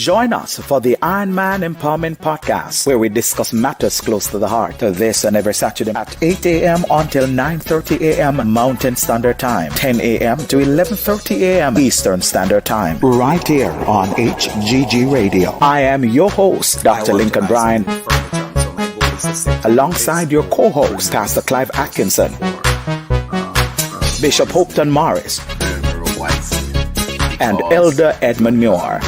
Join us for the Iron Man Empowerment Podcast, where we discuss matters close to the heart. This and every Saturday at 8 a.m. until 9:30 a.m. Mountain Standard Time, 10 a.m. to 11:30 a.m. Eastern Standard Time, right here on HGG Radio. I am your host, Dr. Lincoln Bryan, alongside your co-host, Pastor Clive Atkinson, Bishop Hopeton Morris, and Elder Edmund Muir.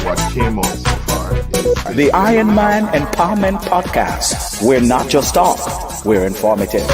The Iron Man Empowerment Podcast. We're not just talk, we're informative.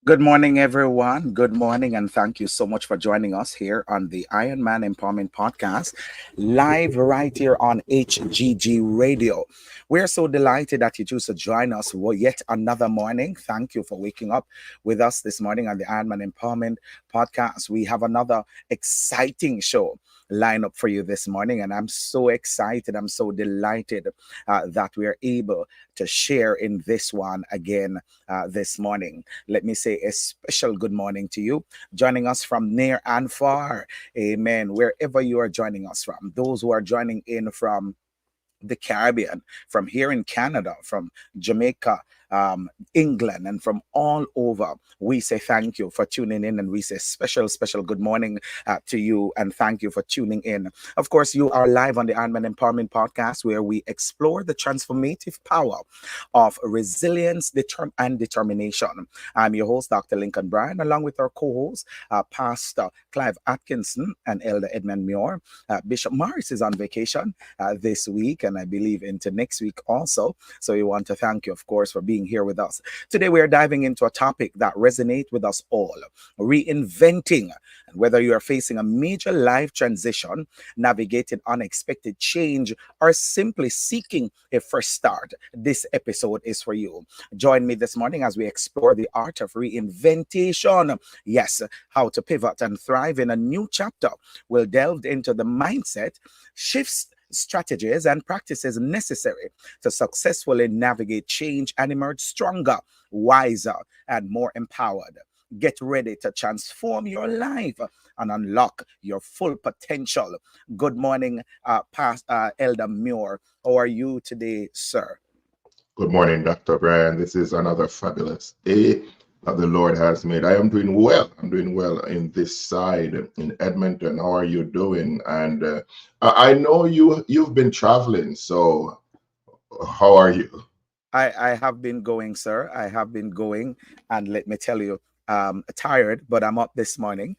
Good morning, everyone. Good morning, and thank you so much for joining us here on the Iron Man Empowerment Podcast, live right here on HGG Radio. We're so delighted that you choose to join us yet another morning. Thank you for waking up with us this morning on the Iron Man Empowerment Podcast. We have another exciting show line up for you this morning, and I'm so excited. I'm so delighted that we are able to share in this one again this morning. Let me say a special good morning to you, joining us from near and far. Amen. Wherever you are joining us from, those who are joining in from the Caribbean, from here in Canada, from Jamaica, England, and from all over, we say thank you for tuning in, and we say special good morning to you, and thank you for tuning in. Of course, you are live on the Iron Man Empowerment Podcast, where we explore the transformative power of resilience and determination. I'm your host, Dr. Lincoln Bryan, along with our co-host, Pastor Clive Atkinson and Elder Edmund Muir. Bishop Morris is on vacation this week, and I believe into next week also. So we want to thank you, of course, for being here with us. Today, we are diving into a topic that resonates with us all: reinventing. And whether you are facing a major life transition, navigating unexpected change, or simply seeking a fresh start, this episode is for you. Join me this morning as we explore the art of reinvention. Yes, how to pivot and thrive in a new chapter. We'll delve into the mindset shifts, strategies, and practices necessary to successfully navigate change and emerge stronger, wiser, and more empowered. Get ready to transform your life and unlock your full potential. Good morning, Elder Muir. How are you today, sir? Good morning, Dr. Bryan. This is another fabulous day that the Lord has made. I am doing well. I'm doing well in this side in Edmonton. How are you doing? And I know you've been traveling. So how are you? I have been going, sir. I have been going, and let me tell you, tired, but I'm up this morning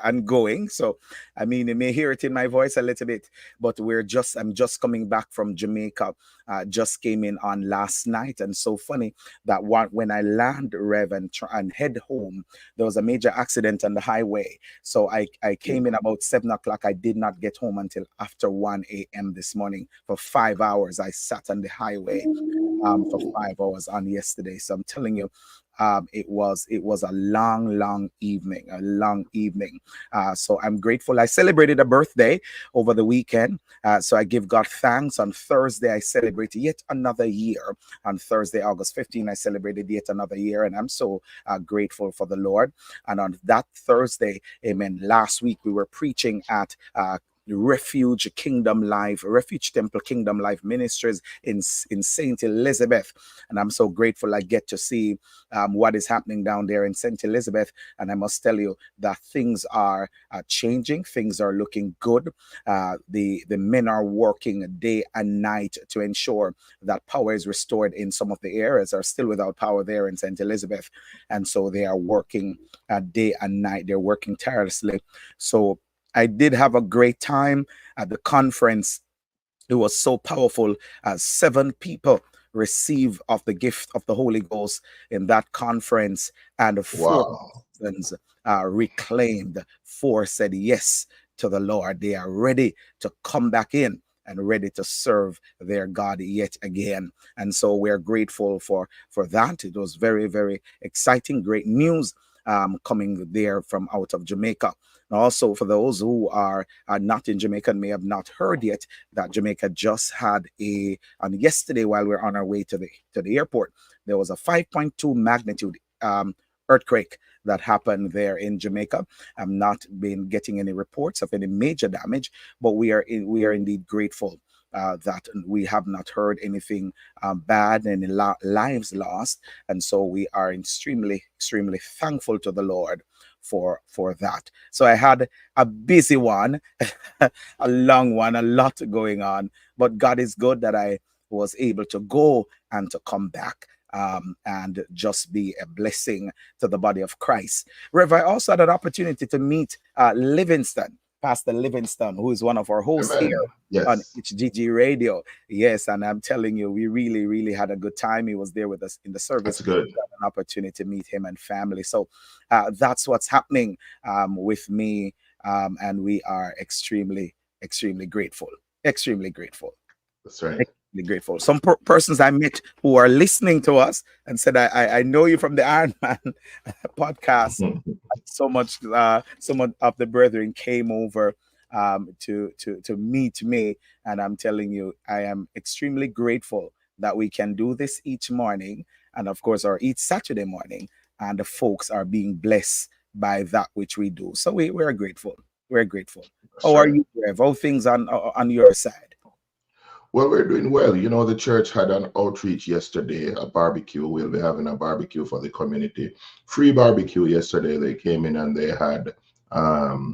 and going. So, I mean, you may hear it in my voice a little bit, but I'm just coming back from Jamaica. Just came in on last night, and so funny that when I land, Rev, and head home, there was a major accident on the highway. So I came in about 7 o'clock. I did not get home until after 1 a.m. this morning. For 5 hours, I sat on the highway for 5 hours on yesterday. So I'm telling you, it was a long evening. So I'm grateful. I celebrated a birthday over the weekend. So I give God thanks. On Thursday, I celebrated yet another year. On Thursday, August 15, I celebrated yet another year. And I'm so grateful for the Lord. And on that Thursday, amen, last week we were preaching at Refuge Temple Kingdom Life Ministries in St. Elizabeth, and I'm so grateful I get to see what is happening down there in St. Elizabeth. And I must tell you that things are changing. Things are looking good. The men are working day and night to ensure that power is restored in some of the areas that are still without power there in St. Elizabeth, and so they are working day and night. They're working tirelessly. So I did have a great time at the conference. It was so powerful. 7 people receive of the gift of the Holy Ghost in that conference, and 4 persons reclaimed. 4 said yes to the Lord. They are ready to come back in and ready to serve their God yet again. And so we're grateful for that. It was very, very exciting, great news coming there from out of Jamaica. And also, for those who are not in Jamaica and may have not heard yet, that Jamaica just had and yesterday, while we're on our way to the airport, there was a 5.2 magnitude earthquake that happened there in Jamaica. I'm not been getting any reports of any major damage, but we are indeed grateful that we have not heard anything bad, any lives lost, and so we are extremely thankful to the Lord for that. So I had a busy one, a long one, a lot going on, but God is good that I was able to go and to come back. And just be a blessing to the body of Christ. Rev, I also had an opportunity to meet Livingston, Pastor Livingston, who is one of our hosts here Amen. on Yes, HGG Radio. Yes, and I'm telling you, we really had a good time. He was there with us in the service. that's good. Got an opportunity to meet him and family. So that's what's happening with me, and we are extremely grateful. Extremely grateful. That's right. Extremely grateful. Some persons I met who are listening to us and said, I know you from the Iron Man podcast. So much, some of the brethren came over to meet me, and I'm telling you, I am extremely grateful that we can do this each morning, and of course, or each Saturday morning, and the folks are being blessed by that which we do. So we're grateful. We're grateful. That's How are right. you, Rev? How things on your side? Well, we're doing well. You know, the church had an outreach yesterday, a barbecue. We'll be having a barbecue for the community. Free barbecue yesterday. They came in and they had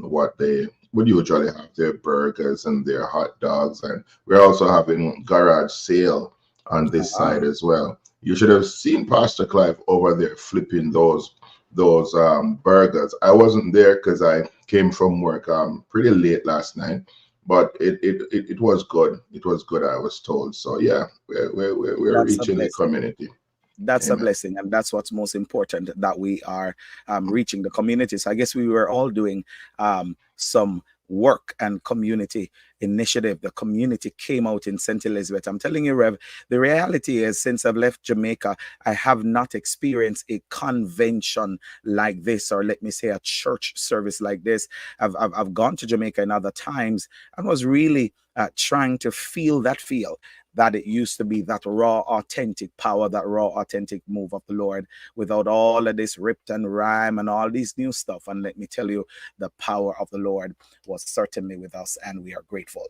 what they would usually have, their burgers and their hot dogs. And we're also having garage sale on this Ah, side as well. You should have seen Pastor Clive over there flipping those burgers. I wasn't there because I came from work pretty late last night, but it was good. It was good, I was told. So yeah, we're that's a reaching the blessing. community. That's a Amen. blessing, and that's what's most important, that we are reaching the community. So I guess we were all doing some work and community initiative. The community came out in St. Elizabeth. I'm telling you, Rev, the reality is, since I've left Jamaica, I have not experienced a convention like this, or let me say a church service like this. I've gone to Jamaica in other times and was really trying to feel that it used to be, that raw, authentic power, that raw, authentic move of the Lord, without all of this ripped and rhyme and all these new stuff. And let me tell you, the power of the Lord was certainly with us, and we are grateful.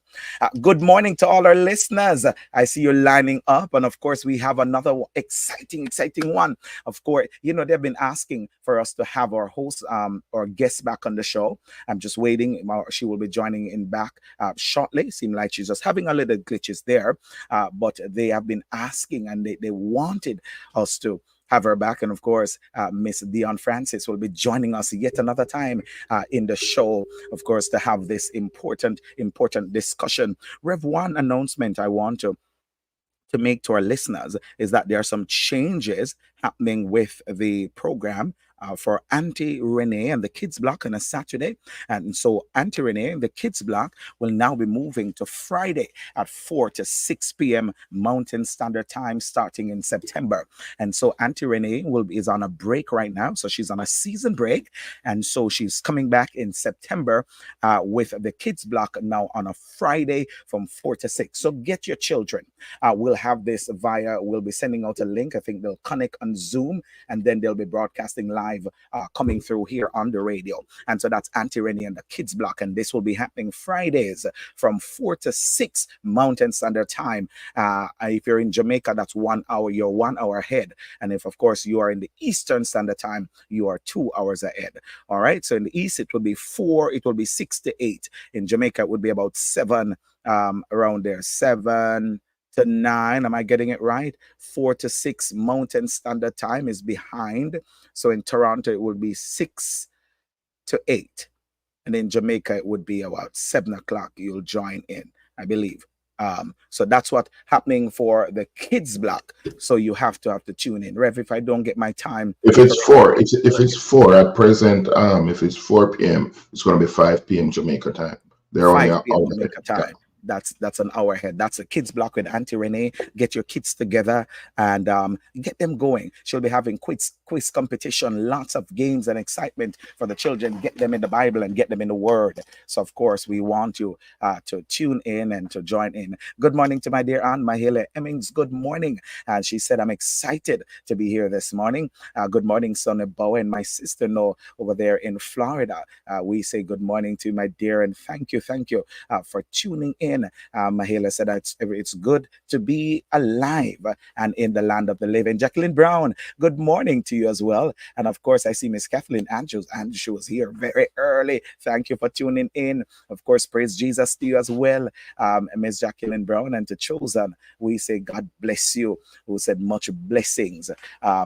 Good morning to all our listeners. I see you lining up, and of course, we have another exciting one. Of course, you know, they've been asking for us to have our host, or guest back on the show. I'm just waiting. She will be joining in back shortly. Seem like she's just having a little glitches there. But they have been asking, and they wanted us to have her back. And of course, Miss Dion Francis will be joining us yet another time in the show, of course, to have this important discussion. Rev, one announcement I want to make to our listeners is that there are some changes happening with the program for Auntie Renee and the Kids Block on a Saturday. And so Auntie Renee and the Kids Block will now be moving to Friday at 4 to 6 p.m. Mountain Standard Time starting in September. And so Auntie Renee is on a break right now. So she's on a season break. And so she's coming back in September with the Kids Block now on a Friday from 4 to 6. So get your children. We'll have this we'll be sending out a link. I think they'll connect on Zoom, and then they'll be broadcasting live coming through here on the radio. And so that's Auntie Rennie and the Kids Block. And this will be happening Fridays from 4 to 6 Mountain Standard Time. If you're in Jamaica, that's 1 hour. You're 1 hour ahead. And if, of course, you are in the Eastern Standard Time, you are 2 hours ahead. All right. So in the East, it will be 4, it will be 6 to 8. In Jamaica, it would be about 7, around there, 7 to 9. Am I getting it right? 4 to 6 Mountain Standard Time is behind. So in Toronto, it would be 6 to 8. And in Jamaica, it would be about 7 o'clock. You'll join in, I believe. So that's what happening for the Kids Block. So you have to tune in. Rev, if I don't get my time If it's correct, four, if it's 4 at present, if it's 4 p.m., it's going to be 5 p.m. Jamaica time. They're only 5 an p.m. hour ahead. Jamaica Yeah. time. That's an hour ahead. That's a Kids Block with Auntie Renee. Get your kids together and get them going. She'll be having quiz competition, lots of games and excitement for the children. Get them in the Bible and get them in the Word. So, of course, we want you to tune in and to join in. Good morning to my dear Aunt Mahele Emmings. Good morning. And she said, I'm excited to be here this morning. Good morning, Sonny Bowen, my sister No over there in Florida. We say good morning to my dear and thank you for tuning in. Mahela said that it's good to be alive and in the land of the living. Jacqueline Brown, good morning to you as well. And of course, I see Miss Kathleen Andrews, and she was here very early. Thank you for tuning in. Of course, praise Jesus to you as well, Miss Jacqueline Brown, and to Chosen, we say God bless you, who said much blessings.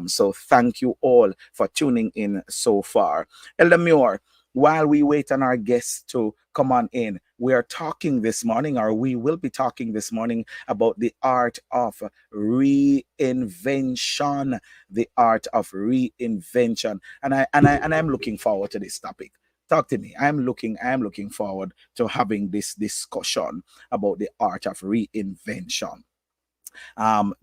So thank you all for tuning in so far. Elder Muir, while we wait on our guests to come on in, we are talking this morning, or we will be talking this morning, about the art of reinvention. The art of reinvention, and I'm looking forward to this topic. Talk to me. I'm looking forward to having this discussion about the art of reinvention.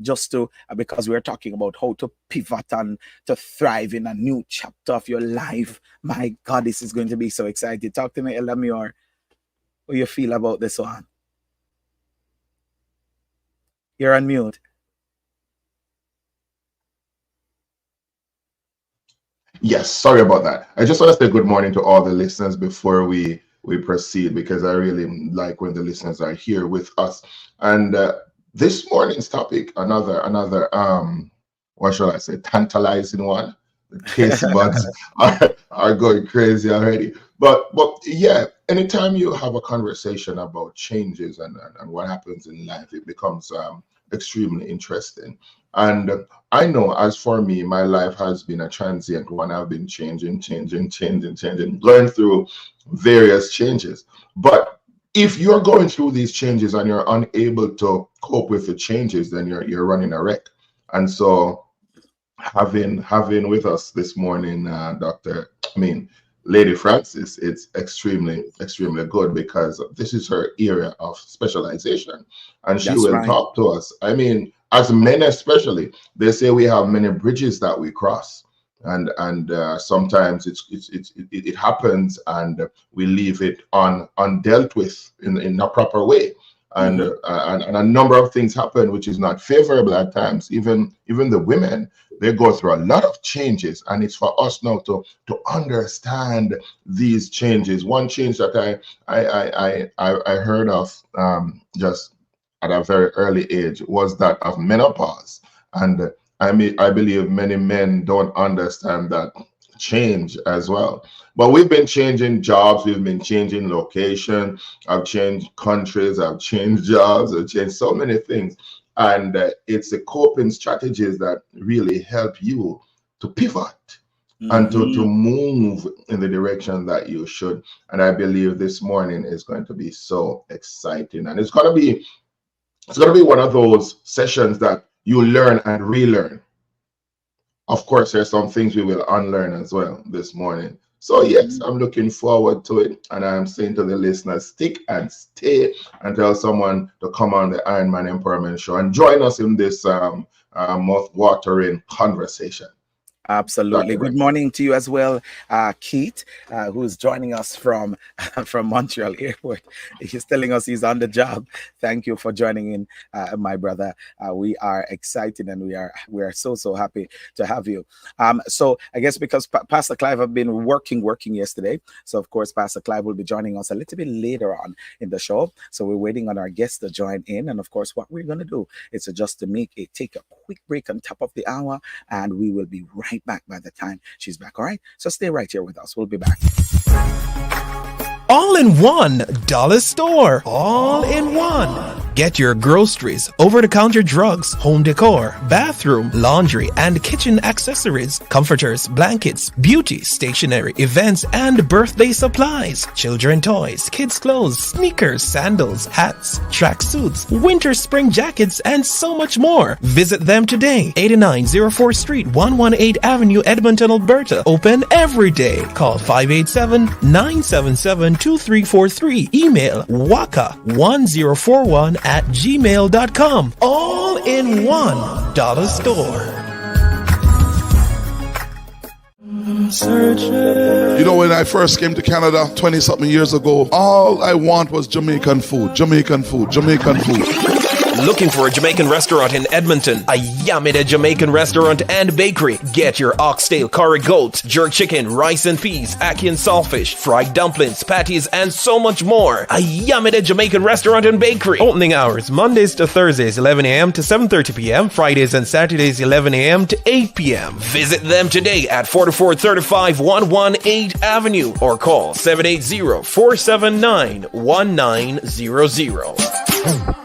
Just to Because we're talking about how to pivot and to thrive in a new chapter of your life. My God, this is going to be so exciting. Talk to me, Elamior. How you feel about this one? You're on mute. Yes, sorry about that. I just want to say good morning to all the listeners before we proceed, because I really like when the listeners are here with us. And this morning's topic, another what shall I say, tantalizing one. The taste buds are going crazy already. But yeah, anytime you have a conversation about changes and what happens in life, it becomes extremely interesting. And I know, as for me, my life has been a transient one. I've been changing, going through various changes. But if you're going through these changes and you're unable to cope with the changes, then you're running a wreck. And so having with us this morning, Lady Francis, it's extremely good, because this is her area of specialization, and she That's will right. talk to us. I mean, as men especially, they say we have many bridges that we cross, and sometimes it happens, and we leave it undealt with in a proper way. And, Mhm. and a number of things happen which is not favorable at times. Even the women, they go through a lot of changes, and it's for us now to understand these changes. One change that I heard of just at a very early age was that of menopause. And I believe many men don't understand that change as well. But we've been changing jobs, we've been changing location, I've changed countries, I've changed jobs, I've changed so many things. And it's the coping strategies that really help you to pivot and to Mhm. move in the direction that you should. And I believe this morning is going to be so exciting. And it's going to be one of those sessions that you learn and relearn. Of course, there's some things we will unlearn as well this morning. So yes, Mhm. I'm looking forward to it. And I'm saying to the listeners, stick and stay, and tell someone to come on the Iron Man Empowerment Show and join us in this mouth-watering conversation. Absolutely. Dr. Good Bryan. morning to you as well, Keith, who's joining us from from Montreal Airport. He's telling us he's on the job. Thank you for joining in, my brother. We are excited, and we are so happy to have you. So I guess because Pastor Clive have been working yesterday, so of course Pastor Clive will be joining us a little bit later on in the show. So we're waiting on our guests to join in, and of course what we're going to do is to just to take a quick break on top of the hour, and we will be right back by the time she's back. All right. So stay right here with us. We'll be back. All in one dollar store. All in one. Get your groceries, over-the-counter drugs, home decor, bathroom, laundry, and kitchen accessories, comforters, blankets, beauty, stationery, events, and birthday supplies, children toys, kids clothes, sneakers, sandals, hats, tracksuits, winter spring jackets, and so much more. Visit them today. 8904 Street, 118 Avenue, Edmonton, Alberta. Open every day. Call 587-977-2343. Email waka1041@gmail.com. All in one dollar store. You know, when I first came to Canada 20 something years ago, all I want was Jamaican food, Jamaican food, Jamaican food. Looking for a Jamaican restaurant in Edmonton? A Yamida Jamaican restaurant and bakery. Get your oxtail, curry goat, jerk chicken, rice and peas, ackee and saltfish, fried dumplings, patties, and so much more. A Yamida Jamaican restaurant and bakery. Opening hours Mondays to Thursdays 11 a.m. to 7:30 p.m. Fridays and Saturdays 11 a.m. to 8 p.m. Visit them today at 4435 118 Avenue or call 780-479-1900.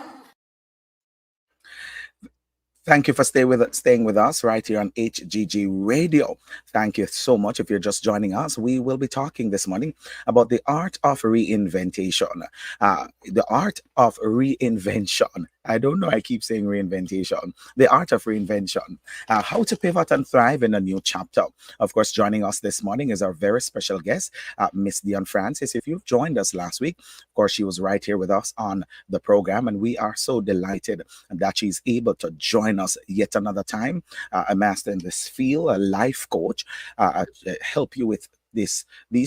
Thank you for staying with us right here on HGG Radio. Thank you so much. If you're just joining us, we will be talking this morning about the art of reinvention. The art of reinvention. I don't know. I keep saying reinvention. The art of reinvention. How to pivot and thrive in a new chapter. Of course, joining us this morning is our very special guest, Miss Dion Francis. If you've joined us last week, of course, she was right here with us on the program, and we are so delighted that she's able to join us yet another time. A master in this field, a life coach, help you with these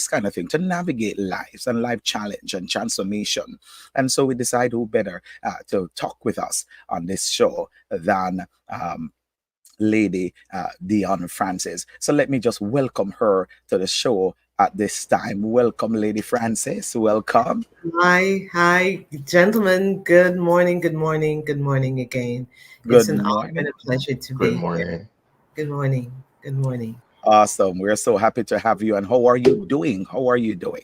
kind of things to navigate lives and life challenge and transformation. And so we decide who better to talk with us on this show than Lady Dion Francis. So let me just welcome her to the show at this time. Welcome, Lady Francis. Welcome. Hi, gentlemen. Good morning, good morning, good morning again. Good It's an honor morning. and a pleasure to Good be here. morning. Good morning, good morning. Awesome. We're so happy to have you. And how are you doing? How are you doing?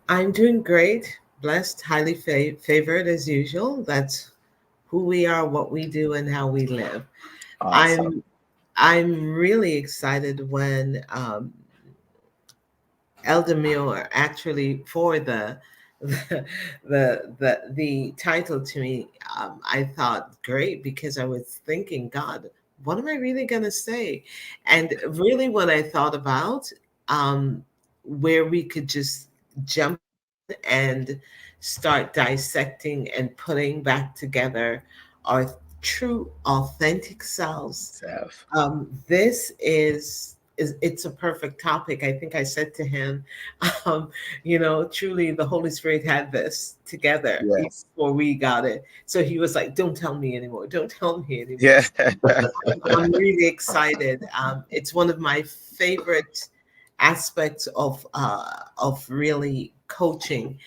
I'm doing great, blessed, highly favored as usual. That's who we are, what we do, and how we live. Awesome. I'm really excited when Elder Muir actually for the title to me. I thought great because I was thinking, God, what am I really gonna say? And really, what I thought about, where we could just jump and start dissecting and putting back together our true, authentic selves. Self. This is it's a perfect topic. I think I said to him, truly the Holy Spirit had this together Yes. before we got it. So he was like, "Don't tell me anymore. Don't tell me anymore." Yeah. I'm really excited. It's one of my favorite aspects of really coaching.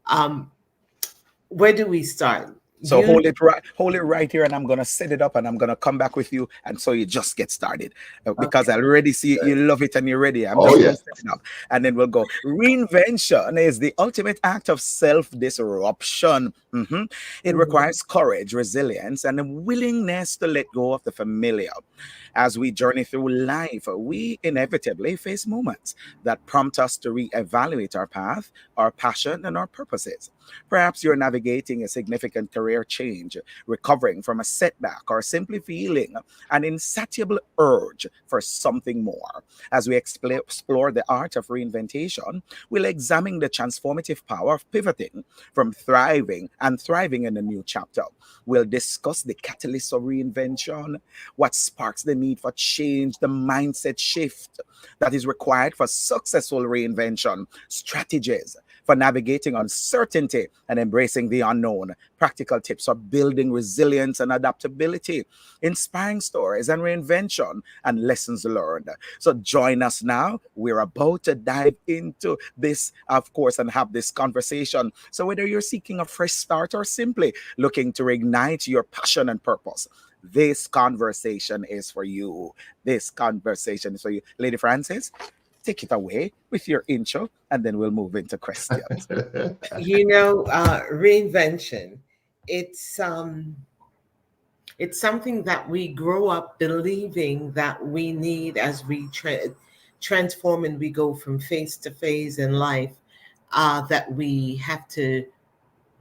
Um, where do we start? So hold it right here, and I'm gonna set it up, and I'm gonna come back with you, and so you just get started because Okay. I already see you love it and you're ready. I'm Oh, just yeah. gonna set it up, and then we'll go. Reinvention is the ultimate act of self-disruption. It Mhm. requires courage, resilience, and a willingness to let go of the familiar. As we journey through life, we inevitably face moments that prompt us to reevaluate our path, our passion, and our purposes. Perhaps you're navigating a significant career change, recovering from a setback, or simply feeling an insatiable urge for something more. As we explore the art of reinvention, we'll examine the transformative power of pivoting from thriving in a new chapter. We'll discuss the catalyst of reinvention, what sparks the need for change, the mindset shift that is required for successful reinvention, strategies for navigating uncertainty and embracing the unknown, practical tips for building resilience and adaptability, inspiring stories and reinvention and lessons learned. So join us now. We're about to dive into this, of course, and have this conversation. So whether you're seeking a fresh start or simply looking to reignite your passion and purpose, this conversation is for you. This conversation is for you. Lady Francis, take it away with your intro, and then we'll move into questions. Reinvention. It's something that we grow up believing that we need as we transform and we go from phase to phase in life. That we have to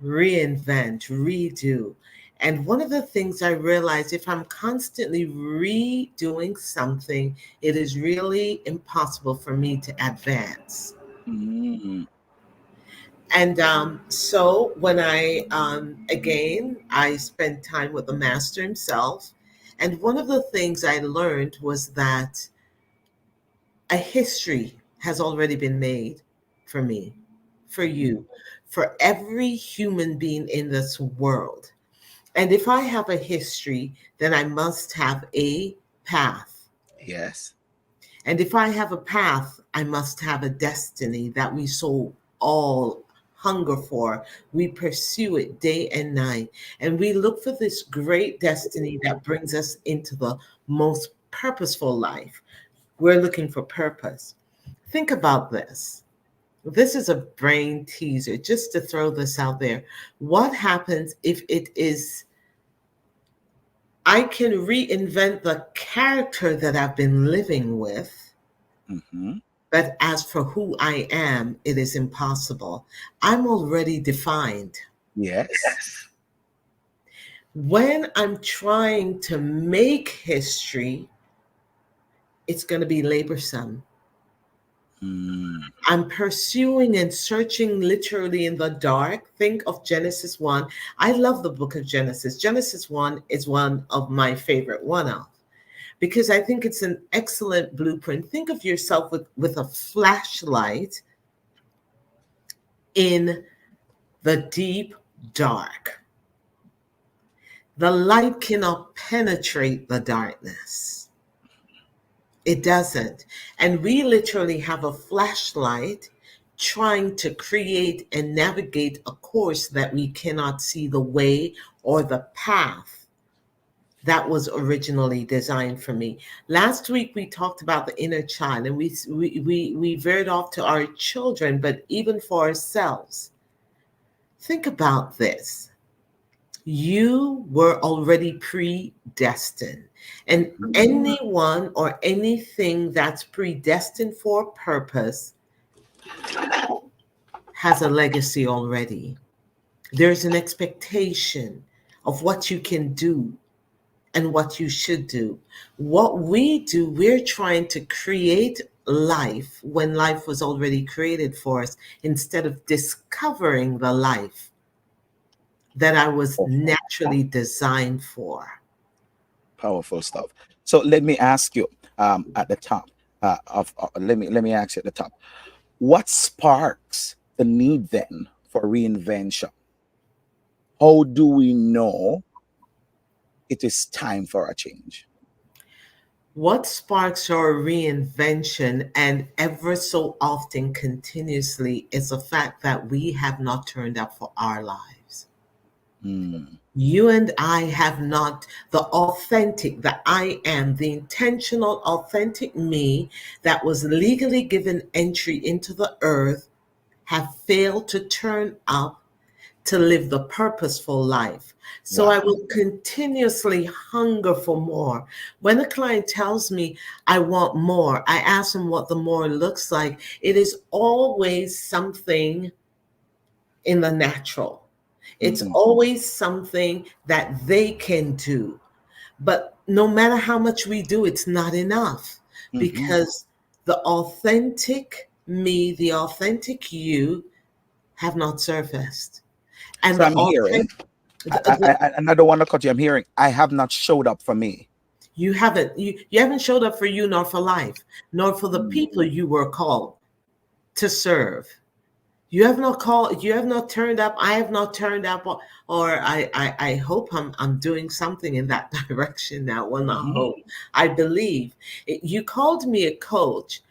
reinvent, redo. And one of the things I realized, if I'm constantly redoing something, it is really impossible for me to advance. Mm. And so when I spent time with the master himself. And one of the things I learned was that A history has already been made for me, for you, for every human being in this world. And if I have a history, then I must have a path. Yes. And if I have a path, I must have a destiny that we so all hunger for. We pursue it day and night. And we look for this great destiny that brings us into the most purposeful life. We're looking for purpose. Think about this. This is a brain teaser just to throw this out there. What happens if it is I can reinvent the character that I've been living with, Mm-hmm. but as for who I am, it is impossible. I'm already defined. Yes. When I'm trying to make history, it's going to be laborsome. Mm. I'm pursuing and searching literally in the dark. Think of Genesis 1. I love the book of Genesis. Genesis 1 is one of my favorite one of because I think it's an excellent blueprint. Think of yourself with a flashlight in the deep dark. The light cannot penetrate the darkness. It doesn't. And we literally have a flashlight trying to create and navigate a course that we cannot see the way or the path that was originally designed for me. Last week we talked about the inner child, and we veered off to our children, but even for ourselves. Think about this. You were already predestined. And anyone or anything that's predestined for purpose has a legacy already. There's an expectation of what you can do and what you should do. What we do, we're trying to create life when life was already created for us instead of discovering the life that I was naturally designed for. Powerful stuff. So let me ask you at the top let me ask you at the top. What sparks the need then for reinvention? How do we know it is time for a change? What sparks our reinvention and ever so often continuously is the fact that we have not turned up for our lives. Mm. You and I have not, the authentic, the I am, the intentional, authentic me that was legally given entry into the earth have failed to turn up to live the purposeful life. So I Wow. will continuously hunger for more. When a client tells me I want more, I ask them what the more looks like. It is always something in the natural. It's Mm-hmm. always something that they can do. But no matter how much we do, it's not enough Mm-hmm. because the authentic me, the authentic you have not surfaced. And So the I'm hearing, authentic, and I don't want to cut you. I'm hearing, I have not showed up for me. you haven't showed up for you nor for life, nor for the Mm. people you were called to serve. You have not turned up. I have not turned up, or I hope I'm doing something in that direction now. Well, not Mm-hmm. hope. I believe. You called me a coach,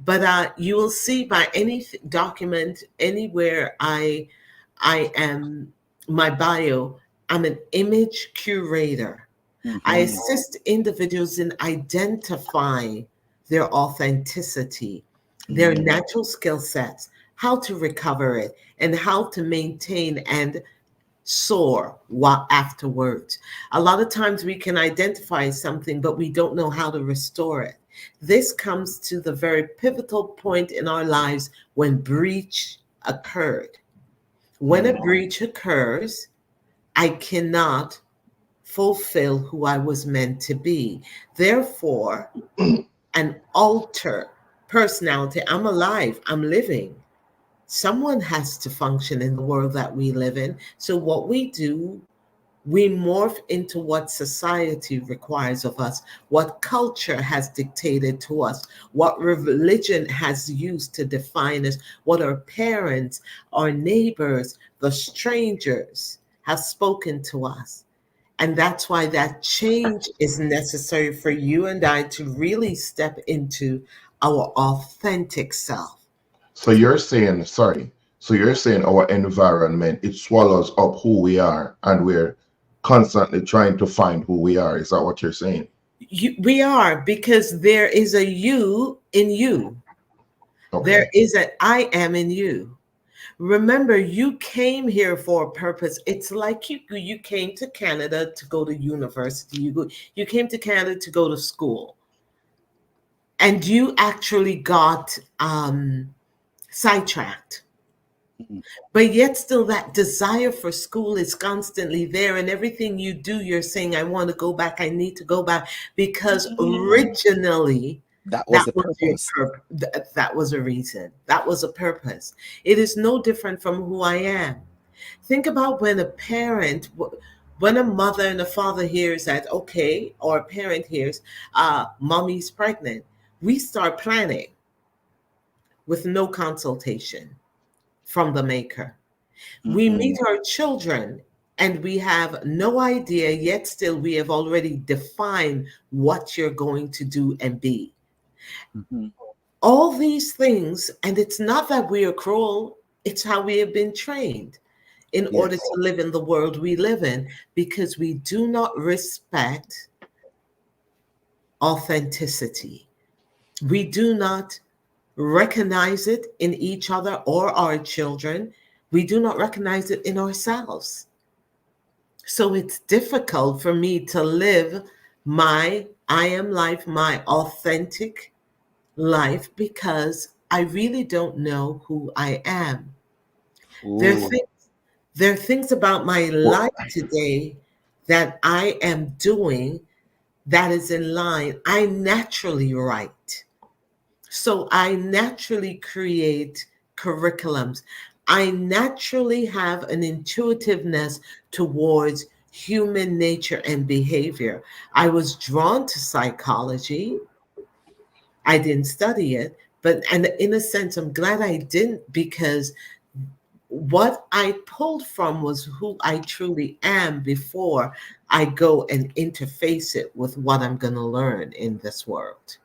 but you will see by any document anywhere I am my bio, I'm an image curator. I Mm-hmm. assist individuals in identifying their authenticity, their Mm. natural skill sets, how to recover it, and how to maintain and soar while afterwards. A lot of times we can identify something, but we don't know how to restore it. This comes to the very pivotal point in our lives when breach occurred. When a Mm. breach occurs, I cannot fulfill who I was meant to be. Therefore, an alter personality. I'm alive, I'm living. Someone has to function in the world that we live in. So, what we do, We morph into what society requires of us, what culture has dictated to us, what religion has used to define us, what our parents, our neighbors, the strangers have spoken to us. And that's why that change is necessary for you and I to really step into our authentic self. So you're saying, sorry, so you're saying our environment, it swallows up who we are, and we're constantly trying to find who we are. Is that what you're saying? We are, because there is a you in you. There Okay. is an I am in you. Remember, you came here for a purpose. It's like you came to Canada to go to university. You came to Canada to go to school, and you actually got sidetracked. Mhm. But yet, still, that desire for school is constantly there. And everything you do, you're saying, I want to go back. I need to go back. Because originally, That was that the was your purpose. purpose. That was a reason. That was a purpose. It is no different from who I am. Think about when a parent, when a mother and a father hears that, okay, or a parent hears, mommy's pregnant. We start planning with no consultation from the maker. We meet Mhm. our children and we have no idea, yet still we have already defined what you're going to do and be. Mhm. All these things, and it's not that we are cruel, it's how we have been trained in order Yes. to live in the world we live in, because we do not respect authenticity. We do not recognize it in each other or our children. We do not recognize it in ourselves. So it's difficult for me to live my I am life, my authentic life, because I really don't know who I am. There are Ooh. things, there are things about my Well, life today that I am doing that is in line. I naturally write. So I naturally create curriculums. I naturally have an intuitiveness towards human nature and behavior. I was drawn to psychology. I didn't study it, but and in a sense, I'm glad I didn't, because what I pulled from was who I truly am before I go and interface it with what I'm going to learn in this world.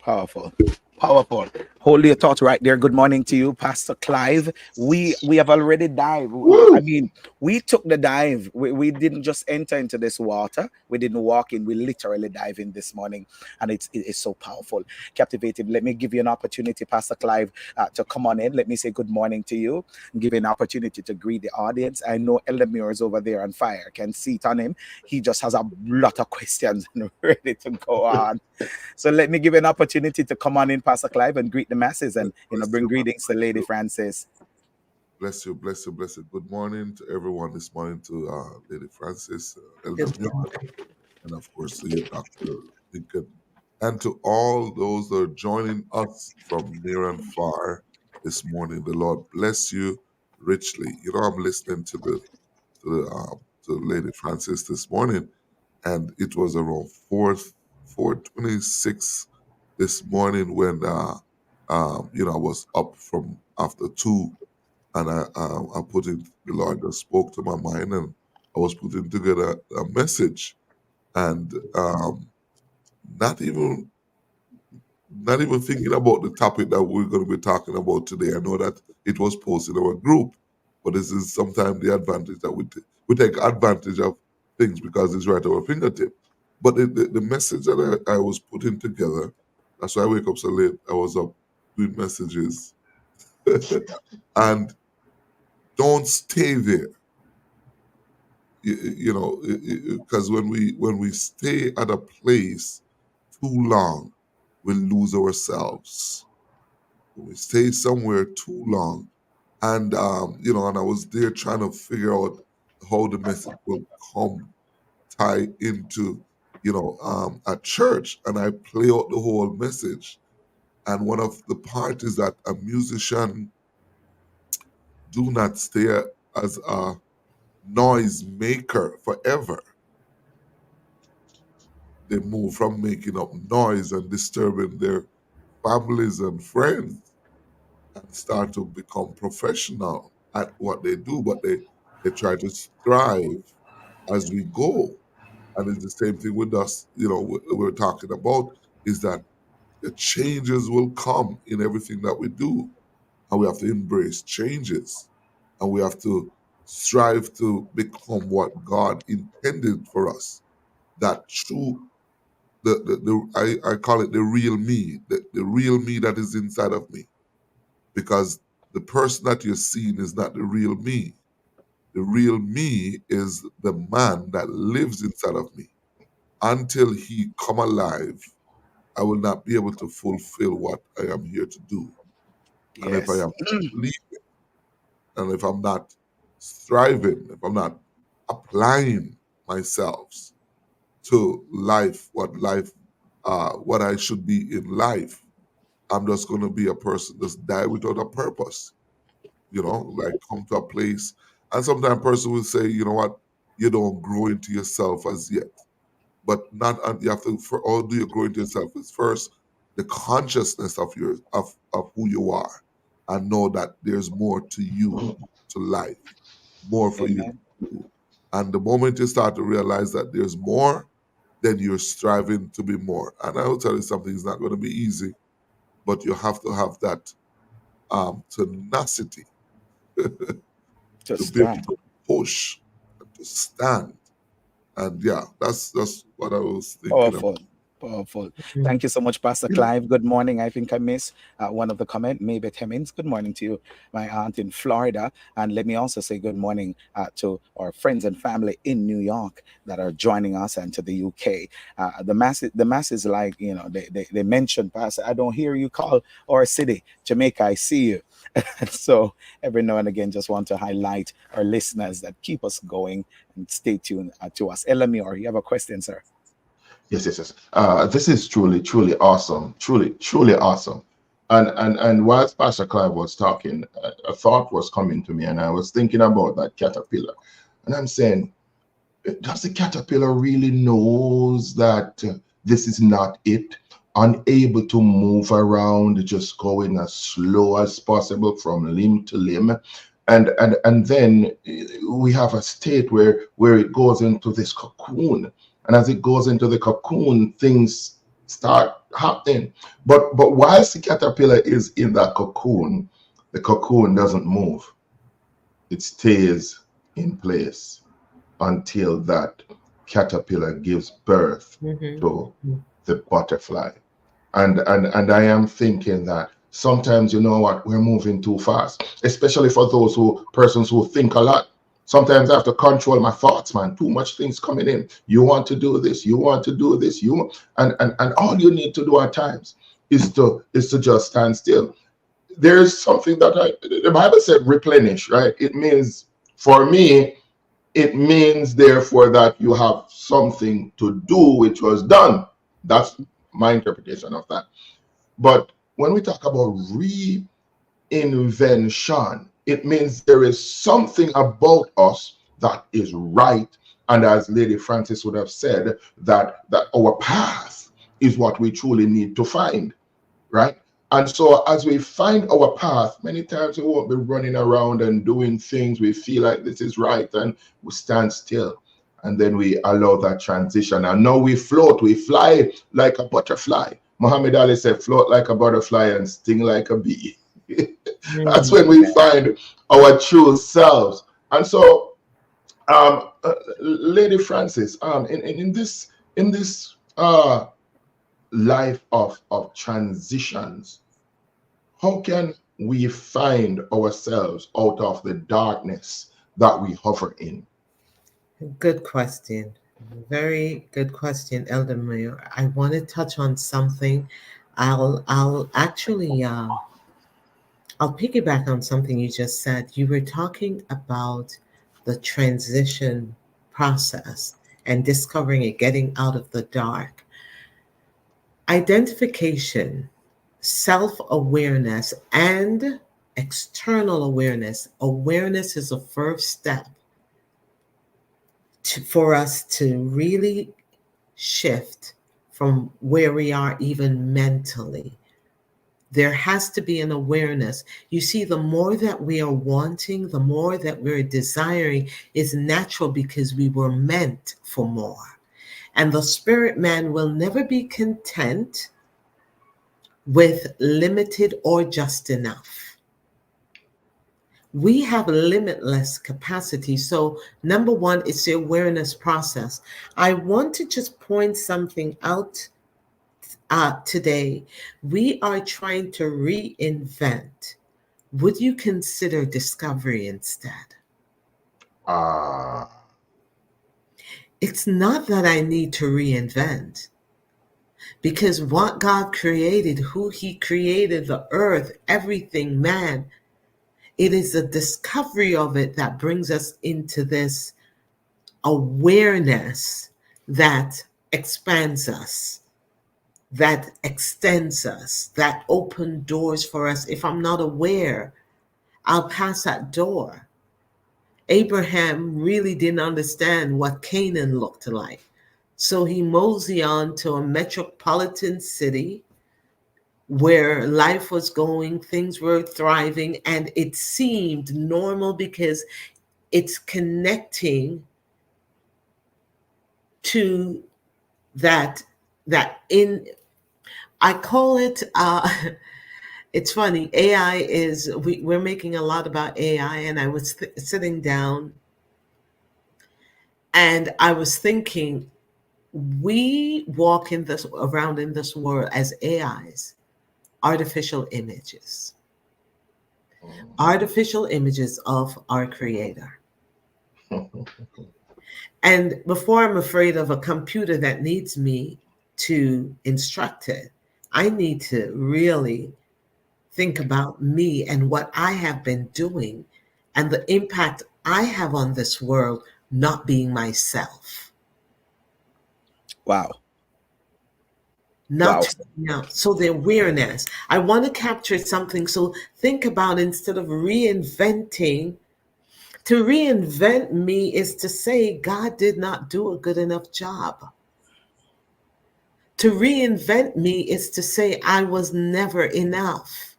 Powerful. Powerful. Hold your thoughts right there. Good morning to you, Pastor Clive. We have already dived. I woo! mean, we took the dive. We didn't just enter into this water. We didn't walk in. We literally dive in this morning, and it's so powerful, captivating. Let me give you an opportunity, Pastor Clive, to come on in. Let me say good morning to you and give you an opportunity to greet the audience. I know Elder Muir is over there on fire. Can see it on him. He just has a lot of questions and ready to go on. So let me give you an opportunity to come on in, Pastor Clive, and greet the masses and Bless bring you, man. greetings to Bless Lady you. Francis. Bless you. Bless you. Bless you. Good morning to everyone this morning, to Lady Francis, Elder Good Muir, and of course to you, Dr. Lincoln, and to all those that are joining us from near and far this morning. The Lord bless you richly. You know, I'm listening to Lady Francis this morning, and it was around 4:26 this morning when I was up from after 2, and I put in the Lord just spoke to my mind, and I was putting together a message, and not even not even thinking about the topic that we're going to be talking about today. I know that it was posted in our group, but this is sometimes the advantage that we take advantage of things because it's right at our fingertip. But the message that I was putting together, that's why I wake up so late. I was up doing messages, and don't stay there. You know, because when we stay at a place too long, we lose ourselves. When we stay somewhere too long, and and I was there trying to figure out how the message will come tie into a church, and I play out the whole message. And one of the part is that a musician do not stay as a noise maker forever. They move from making up noise and disturbing their families and friends and start to become professional at what they do, but they try to strive as we go. And it's the same thing with us, we're talking about is that the changes will come in everything that we do. And we have to embrace changes. And we have to strive to become what God intended for us. That true, I call it the real me, the real me that is inside of me. Because the person that you're seeing is not the real me. The real me is the man that lives inside of me. Until he come alive, I will not be able to fulfill what I am here to do. And if I Yes. am sleeping, and if I'm not striving, if I'm not applying myself to life, what I should be in life, I'm just going to be a person that's die without a purpose. Like come to a place, and sometimes a person will say, you know what, you don't grow into yourself as yet. But not you have to for all do you grow into yourself is first the consciousness of who you are, and know that there's more to you, to life, more for you to Amen. do. And the moment you start to realize that there's more, then you're striving to be more. And I will tell you something, it's not going to be easy, but you have to have that tenacity To to be able stand. to push and to stand. And yeah, that's what I was thinking about. Powerful. Powerful. Mm. Thank you so much, Pastor Clive. Good morning. I think I missed one of the comment. Maybe Hemmings. Good morning to you, my aunt in Florida. And let me also say good morning to our friends and family in New York that are joining us, and to the UK. The masses, like, they mentioned, Pastor, I don't hear you call our city, Jamaica. I see you. So every now and again, just want to highlight our listeners that keep us going and stay tuned to us. Elamir, you have a question, sir? Yes, yes, yes. This is truly, truly awesome. Truly, truly awesome. And whilst Pastor Clive was talking, a thought was coming to me, and I was thinking about that caterpillar. And I'm saying, does the caterpillar really knows that this is not it? Unable to move around, just going as slow as possible from limb to limb. And then we have a state where it goes into this cocoon. And as it goes into the cocoon, things start happening. But whilst the caterpillar is in that cocoon, the cocoon doesn't move. It stays in place until that caterpillar gives birth Mhm. to the butterfly. And I am thinking that sometimes, you know what, we're moving too fast, especially for those persons who think a lot. Sometimes I have to control my thoughts, man. Too much things coming in. You want to do this, you want to do this, and all you need to do at times is to just stand still. There's something that the Bible said replenish, right? It means, for me, it means therefore that you have something to do which was done. That's my interpretation of that. But when we talk about reinvention, it means there is something about us that is right. And as Lady Francis would have said, that our path is what we truly need to find, right? And so as we find our path, many times we won't be running around and doing things we feel like this is right, and we stand still. And then we allow that transition. And now we float, we fly like a butterfly. Muhammad Ali said, float like a butterfly and sting like a bee. That's Mm. when we find our true selves. And so, Lady Francis, in this life of transitions, how can we find ourselves out of the darkness that we hover in? Good question. Very good question, Elder Mayor. I want to touch on something. I'll actually I'll piggyback on something you just said. You were talking about the transition process and discovering it, getting out of the dark. Identification, self awareness, and external awareness. Awareness is a first step for us to really shift from where we are, even mentally. There has to be an awareness. You see, the more that we are wanting, the more that we're desiring is natural because we were meant for more. And the spirit man will never be content with limited or just enough. We have limitless capacity. So, number one, it's the awareness process. I want to just point something out today. We are trying to reinvent. Would you consider discovery instead? Ah, It's not that I need to reinvent, because what God created, who He created, the earth, everything, man, it is the discovery of it that brings us into this awareness that expands us, that extends us, that open doors for us. If I'm not aware, I'll pass that door. Abraham really didn't understand what Canaan looked like. So he moseyed on to a metropolitan city where life was going, things were thriving, and it seemed normal because it's connecting to that in I call it it's funny. AI is we're making a lot about AI, and I was sitting down and I was thinking, we walk in this around in this world as AIs, artificial images, artificial images of our creator. And before I'm afraid of a computer that needs me to instruct it, I need to really think about me and what I have been doing and the impact I have on this world not being myself. Wow. Not Wow. to, so the awareness. I want to capture something. So think about, instead of reinventing, to reinvent me is to say God did not do a good enough job. To reinvent me is to say I was never enough.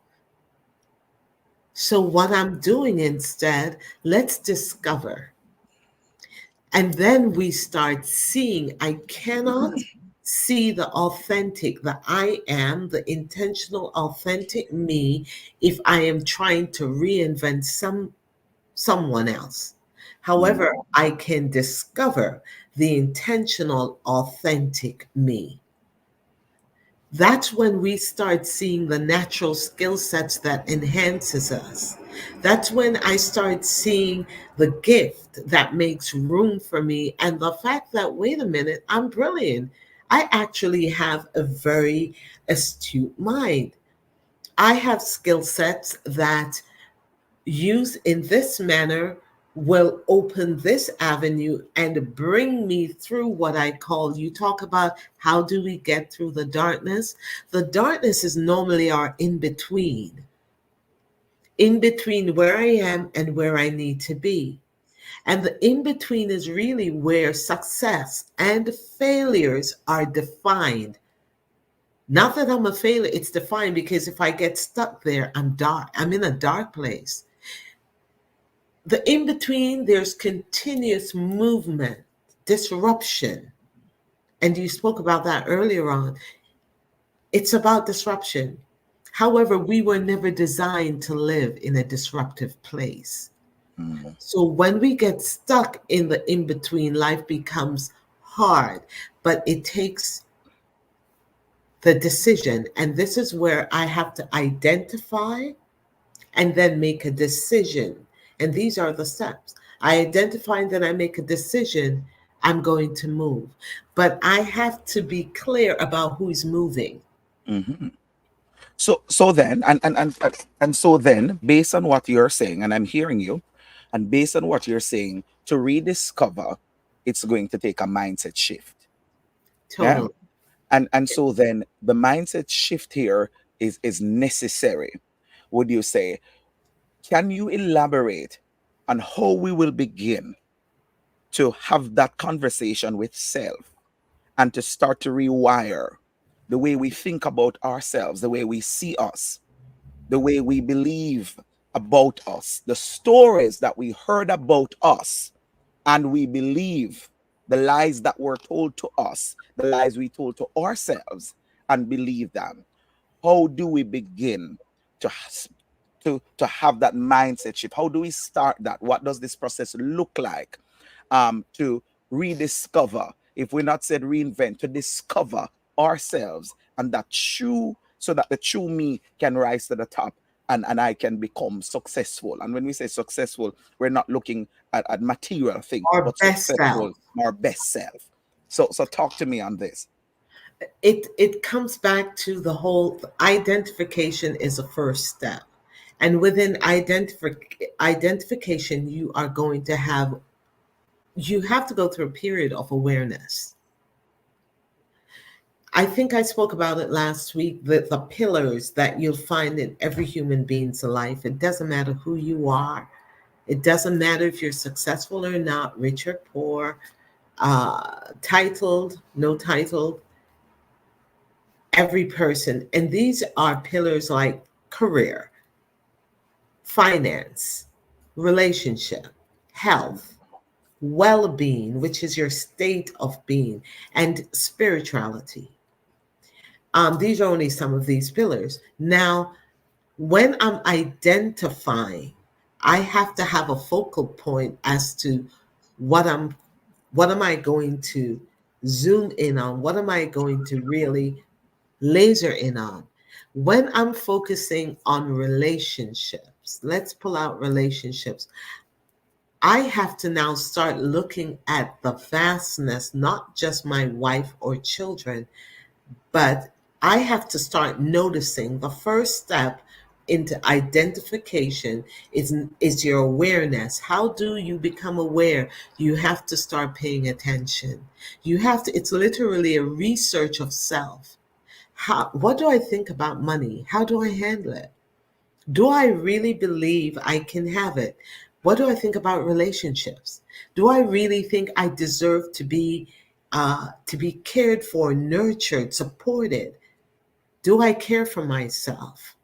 So what I'm doing instead, let's discover. And then we start seeing. I cannot see the authentic, the I am, the intentional, authentic me if I am trying to reinvent someone else. Mm, However, I can discover the intentional, authentic me. That's when we start seeing the natural skill sets that enhances us. That's when I start seeing the gift that makes room for me, and the fact that, wait a minute, I'm brilliant. I actually have a very astute mind. I have skill sets that, used in this manner, will open this avenue and bring me through what I call, you talk about how do we get through the darkness? The darkness is normally our in between where I am and where I need to be. And the in between is really where success and failures are defined. Not that I'm a failure, it's defined because if I get stuck there, I'm dark. I'm in a dark place. The in between, there's continuous movement, disruption. And you spoke about that earlier on. It's about disruption. However, we were never designed to live in a disruptive place. mm, So when we get stuck in the in between, life becomes hard, but it takes the decision. And this is where I have to identify and then make a decision. And these are the steps. I identify and then I make a decision. I'm going to move. But I have to be clear about who's moving. mhm. So then, and so then, based on what you're saying, and I'm hearing you, and based on what you're saying, to rediscover, it's going to take a mindset shift. Yeah. Totally. And so then the mindset shift here is necessary. Would you say? Can you elaborate on how we will begin to have that conversation with self and to start to rewire the way we think about ourselves, the way we see us, the way we believe about us, the stories that we heard about us, and we believe the lies that were told to us, the lies we told to ourselves, and believe them. How do we begin to to have that mindset shift? How do we start that? What does this process look like, to rediscover, if we're not said reinvent, to discover ourselves and that true, so that the true me can rise to the top, and I can become successful. And when we say successful, we're not looking at material things, Our but best successful, self. our best self. So talk to me on this. It comes back to the whole identification is a first step. And within identification, you have to go through a period of awareness. I think I spoke about it last week, that the pillars that you'll find in every human being's life. It doesn't matter who you are. It doesn't matter if you're successful or not, rich or poor, titled, no titled, every person. And these are pillars like career, finance, relationship, health, well being, which is your state of being, and spirituality. These are only some of these pillars. Now, when I'm identifying, I have to have a focal point as to what I'm what am I going to zoom in on? What am I going to really laser in on? When I'm focusing on relationships, let's pull out relationships. I have to now start looking at the vastness, not just my wife or children, but I have to start noticing. The first step into identification is your awareness. How do you become aware? You have to start paying attention. You have to, it's literally a research of self. What do I think about money? How do I handle it? Do I really believe I can have it? What do I think about relationships? Do I really think I deserve to be cared for, nurtured, supported? Do I care for myself?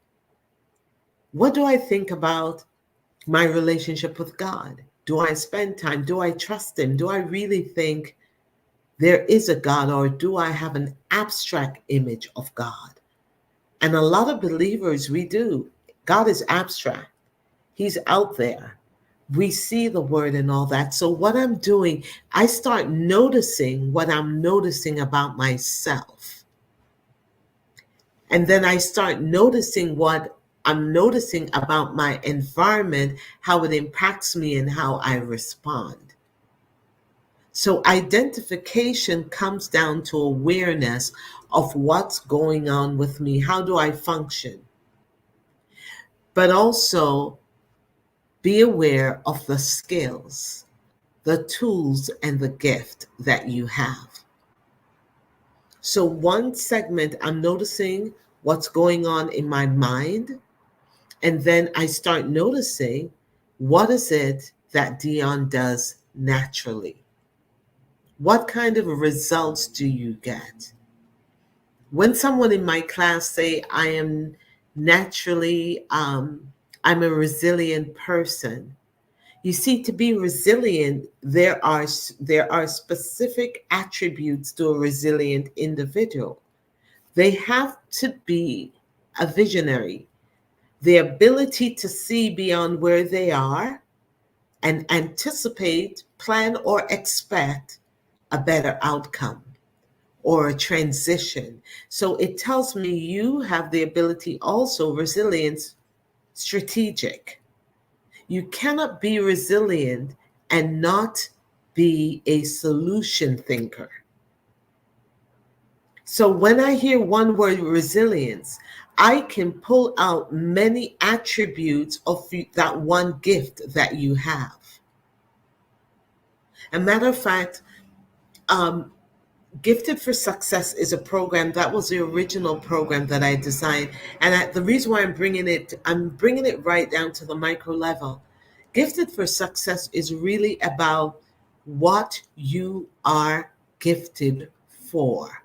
What do I think about my relationship with God? Do I spend time? Do I trust Him? Do I really think there is a God, or do I have an abstract image of God? And a lot of believers, we do. God is abstract. He's out there. We see the word and all that. So what I'm doing, I start noticing what I'm noticing about myself. And then I start noticing what I'm noticing about my environment, how it impacts me and how I respond. So identification comes down to awareness of what's going on with me. How do I function? But also be aware of the skills, the tools, and the gift that you have. So, one segment, I'm noticing what's going on in my mind. And then I start noticing, what is it that Dion does naturally? What kind of results do you get? When someone in my class say, I am naturally, I'm a resilient person. You see, to be resilient, there are specific attributes to a resilient individual. They have to be a visionary, the ability to see beyond where they are and anticipate, plan, or expect a better outcome or a transition. So it tells me you have the ability, also resilience, strategic. You cannot be resilient and not be a solution thinker. So when I hear one word, resilience, I can pull out many attributes of that one gift that you have. A matter of fact, um, Gifted for Success is a program that was the original program that I designed, and the reason why I'm bringing it right down to the micro level. Gifted for Success is really about what you are gifted for.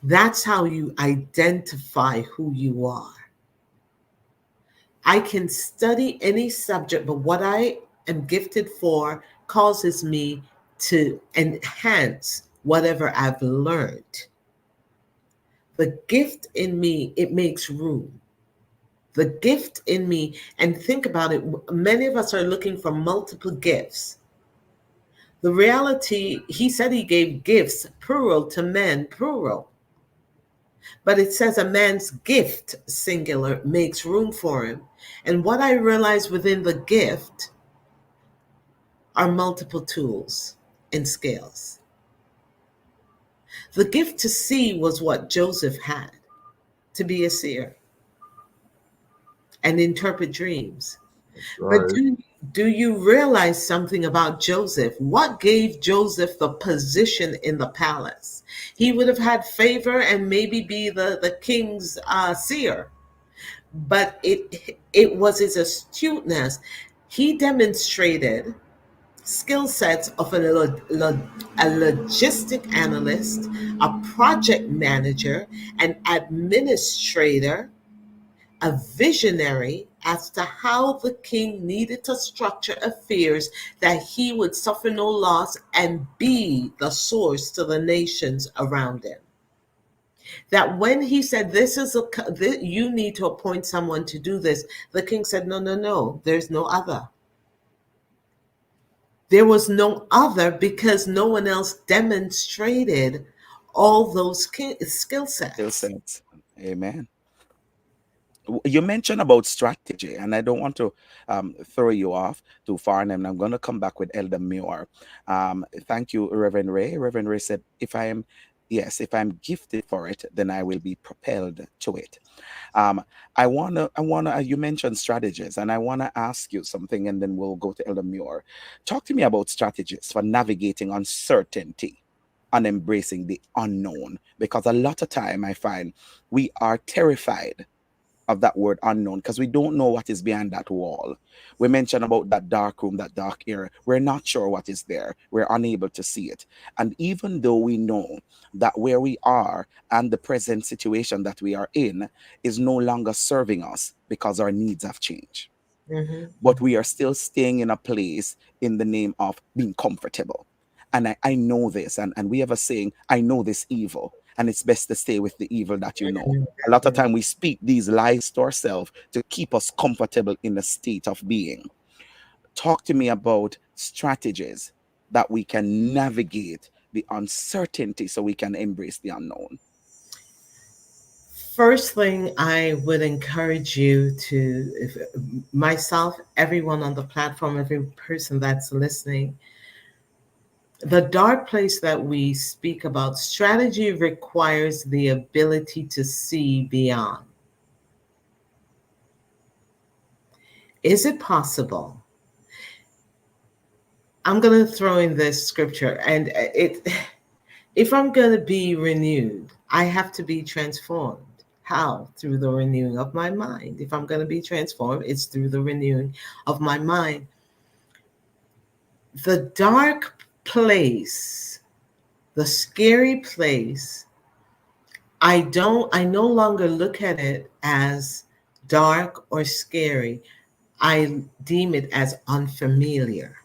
That's how you identify who you are. I can study any subject, but what I am gifted for causes me to enhance whatever I've learned. The gift in me, it makes room. The gift in me, and think about it, many of us are looking for multiple gifts. The reality, he said he gave gifts, plural, to men, plural. But it says a man's gift, singular, makes room for him. And what I realize within the gift are multiple tools and scales. The gift to see was what Joseph had, to be a seer and interpret dreams. That's But right. do you realize something about Joseph? What gave Joseph the position in the palace? He would have had favor and maybe be the king's seer, but it was his astuteness. He demonstrated skill sets of a logistic analyst, a project manager, an administrator, a visionary as to how the king needed to structure affairs that he would suffer no loss and be the source to the nations around him. That when he said, you need to appoint someone to do this, the king said, no, no, no, there's no other. There was no other because no one else demonstrated all those skill Still sets. sense. Amen. You mentioned about strategy, and I don't want to throw you off too far, and I'm going to come back with Elder Muir. Thank you, Reverend Ray. Reverend Ray said, yes, if I'm gifted for it, then I will be propelled to it. Um, you mentioned strategies, and I wanna ask you something, and then we'll go to Elder Muir. Talk to me about strategies for navigating uncertainty and embracing the unknown, because a lot of time I find we are terrified of that word unknown because we don't know what is behind that wall. We mentioned about that dark room, that dark area. We're not sure what is there. We're unable to see it. And even though we know that where we are and the present situation that we are in is no longer serving us because our needs have changed, Mhm, but we are still staying in a place in the name of being comfortable. And I know this, and we have a saying, I know this evil, and it's best to stay with the evil that you know. mhm, A lot of mhm. time we speak these lies to ourselves to keep us comfortable in a state of being. Talk to me about strategies that we can navigate the uncertainty so we can embrace the unknown. First thing I would encourage you to, if, myself, everyone on the platform, every person that's listening, the dark place that we speak about, strategy requires the ability to see beyond. Is it possible? I'm going to throw in this scripture, and if I'm going to be renewed, I have to be transformed. How? Through the renewing of my mind. If I'm going to be transformed, it's through the renewing of my mind. The dark place, the scary place, I no longer look at it as dark or scary. I deem it as unfamiliar.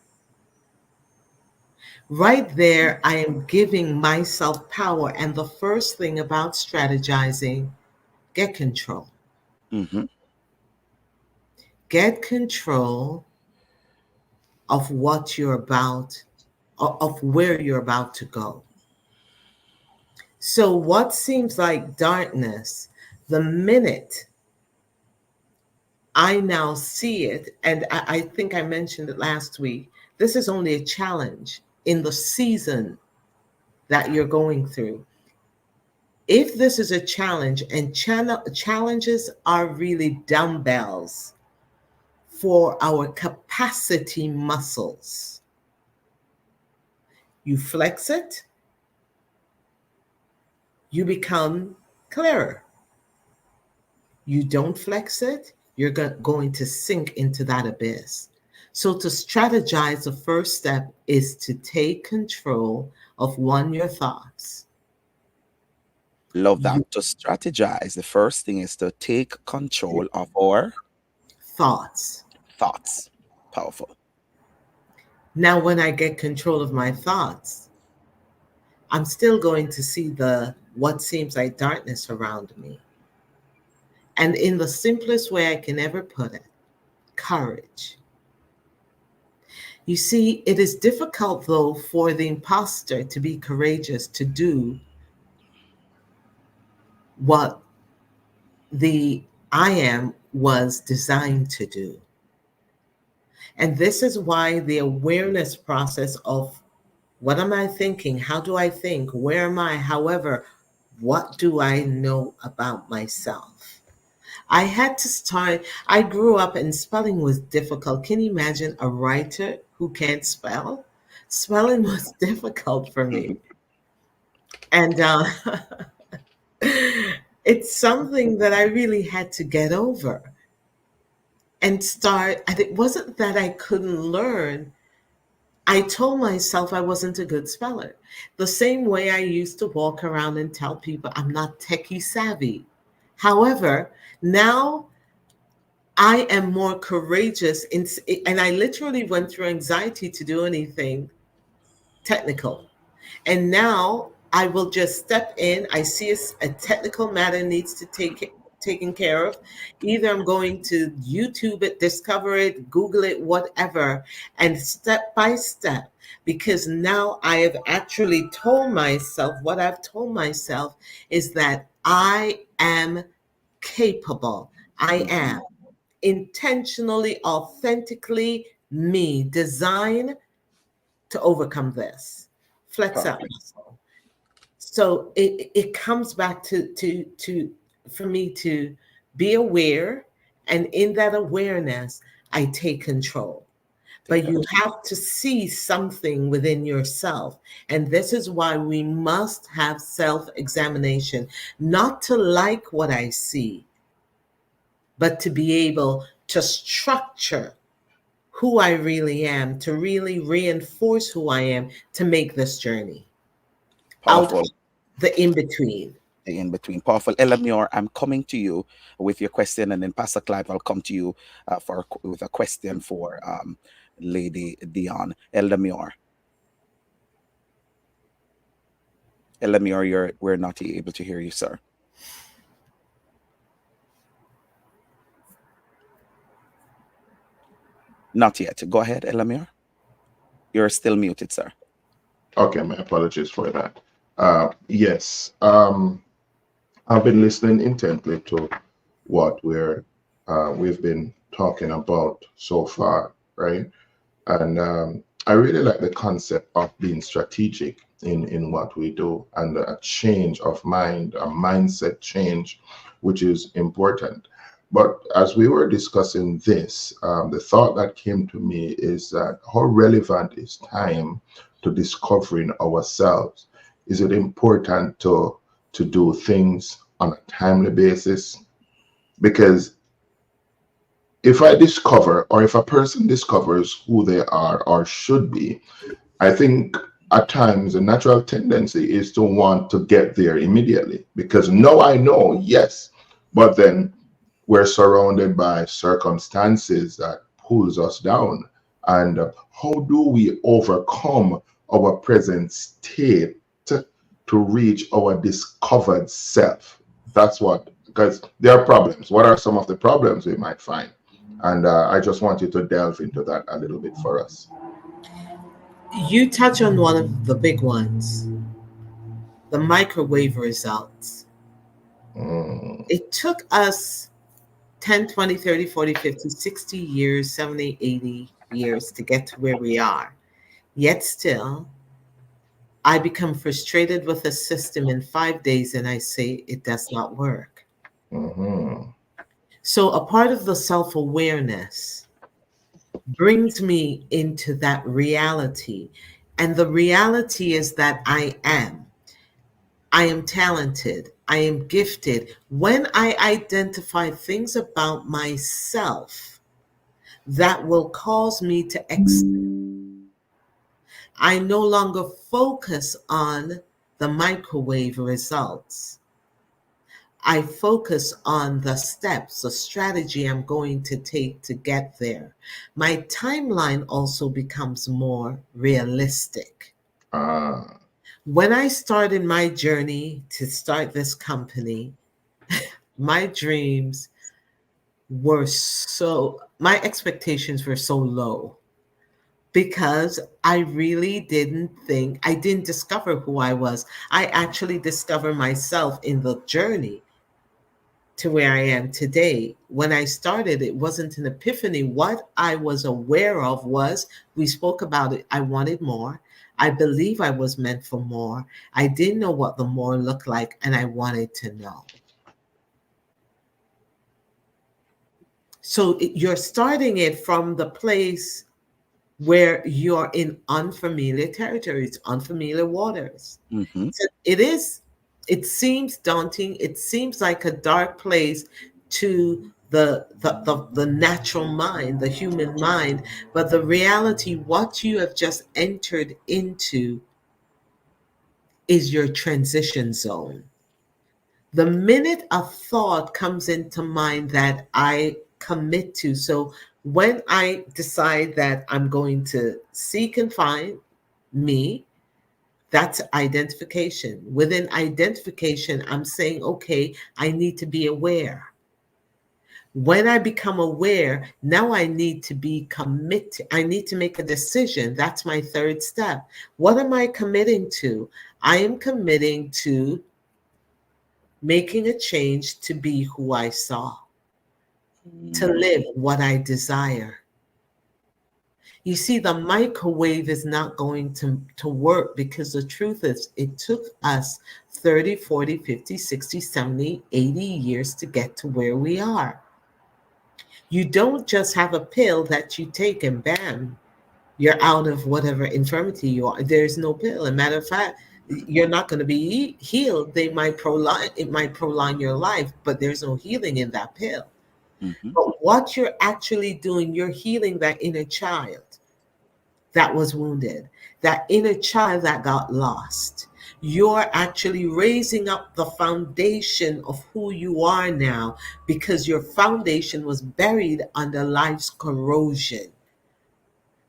Right there, I am giving myself power. And the first thing about strategizing, get control. Hmm. Get control of what you're about, of where you're about to go. So, what seems like darkness, the minute I now see it, and I think I mentioned it last week, this is only a challenge in the season that you're going through. If this is a challenge, and challenges are really dumbbells for our capacity muscles, you flex it, you become clearer. You don't flex it, you're going to sink into that abyss. So to strategize, the first step is to take control of one, your thoughts. Love Your that. To strategize, the first thing is to take control of our thoughts. thoughts. Powerful. Now, when I get control of my thoughts, I'm still going to see the what seems like darkness around me. And in the simplest way I can ever put it, courage. You see, it is difficult, though, for the imposter to be courageous to do what the I am was designed to do. And this is why the awareness process of what am I thinking? How do I think? Where am I? However, what do I know about myself? I had to start, I grew up and spelling was difficult. Can you imagine a writer who can't spell? Spelling was difficult for me. And it's something that I really had to get over and start. And it wasn't that I couldn't learn. I told myself I wasn't a good speller. The same way I used to walk around and tell people I'm not techie savvy. However, now I am more courageous and I literally went through anxiety to do anything technical. And now I will just step in. I see a technical matter needs to take taken care of. Either I'm going to YouTube it, discover it, Google it, whatever, and step by step. Because now I have actually told myself what I've told myself is that I am capable. I Mhm. am intentionally, authentically me, designed to overcome this. Flex out Perfect. muscle. So it comes back to for me to be aware, and in that awareness, I take control. Take But you control. have to see something within yourself. And this is why we must have self examination, not to like what I see, but to be able to structure who I really am, to really reinforce who I am to make this journey out Powerful. the in between. In between. Powerful. Elamure, I'm coming to you with your question, and then Pastor Clive, I'll come to you with a question for Lady Dion. Elamure, we're not able to hear you, sir. Not yet. Go ahead, Elamure. You're still muted, sir. Okay, my apologies for that. Yes, I've been listening intently to what we've been talking about so far, right? And I really like the concept of being strategic in what we do and a change of mind, a mindset change, which is important. But as we were discussing this, the thought that came to me is that how relevant is time to discovering ourselves? Is it important to do things on a timely basis? Because if I discover, or if a person discovers who they are or should be, I think at times the natural tendency is to want to get there immediately because now I know, yes, but then we're surrounded by circumstances that pulls us down. And how do we overcome our present state to reach our discovered self? That's what, because there are problems. What are some of the problems we might find? And I just want you to delve into that a little bit for us. You touch on one of the big ones, the microwave results. Mm, It took us 10, 20, 30, 40, 50, 60 years, 70, 80 years to get to where we are. Yet still, I become frustrated with a system in 5 days and I say it does not work. mhm, So a part of the self awareness brings me into that reality. And the reality is that I am. I am talented. I am gifted. When I identify things about myself that will cause me to I no longer focus on the microwave results. I focus on the steps, the strategy I'm going to take to get there. My timeline also becomes more realistic. Ah, When I started my journey to start this company, my dreams my expectations were so low because I didn't discover who I was. I actually discovered myself in the journey to where I am today. When I started, it wasn't an epiphany. What I was aware of was, we spoke about it, I wanted more. I believe I was meant for more. I didn't know what the more looked like, and I wanted to know. So you're starting it from the place where you're in unfamiliar territories, unfamiliar waters. Mm-hmm. So it seems daunting. It seems like a dark place to the natural mind, the human mind. But the reality, what you have just entered into, is your transition zone. The minute a thought comes into mind that I commit to, so when I decide that I'm going to seek and find me, that's identification. Within identification, I'm saying, okay, I need to be aware. When I become aware, now I need to be committed. I need to make a decision. That's my third step. What am I committing to? I am committing to making a change to be who I saw, to live what I desire. You see, the microwave is not going to work, because the truth is, it took us 30, 40, 50, 60, 70, 80 years to get to where we are. You don't just have a pill that you take and bam, you're out of whatever infirmity you are. There's no pill. As a matter of fact, you're not going to be healed. It might prolong your life, but there's no healing in that pill. Mm-hmm. But what you're actually doing, you're healing that inner child that was wounded, that inner child that got lost. You're actually raising up the foundation of who you are now, because your foundation was buried under life's corrosion.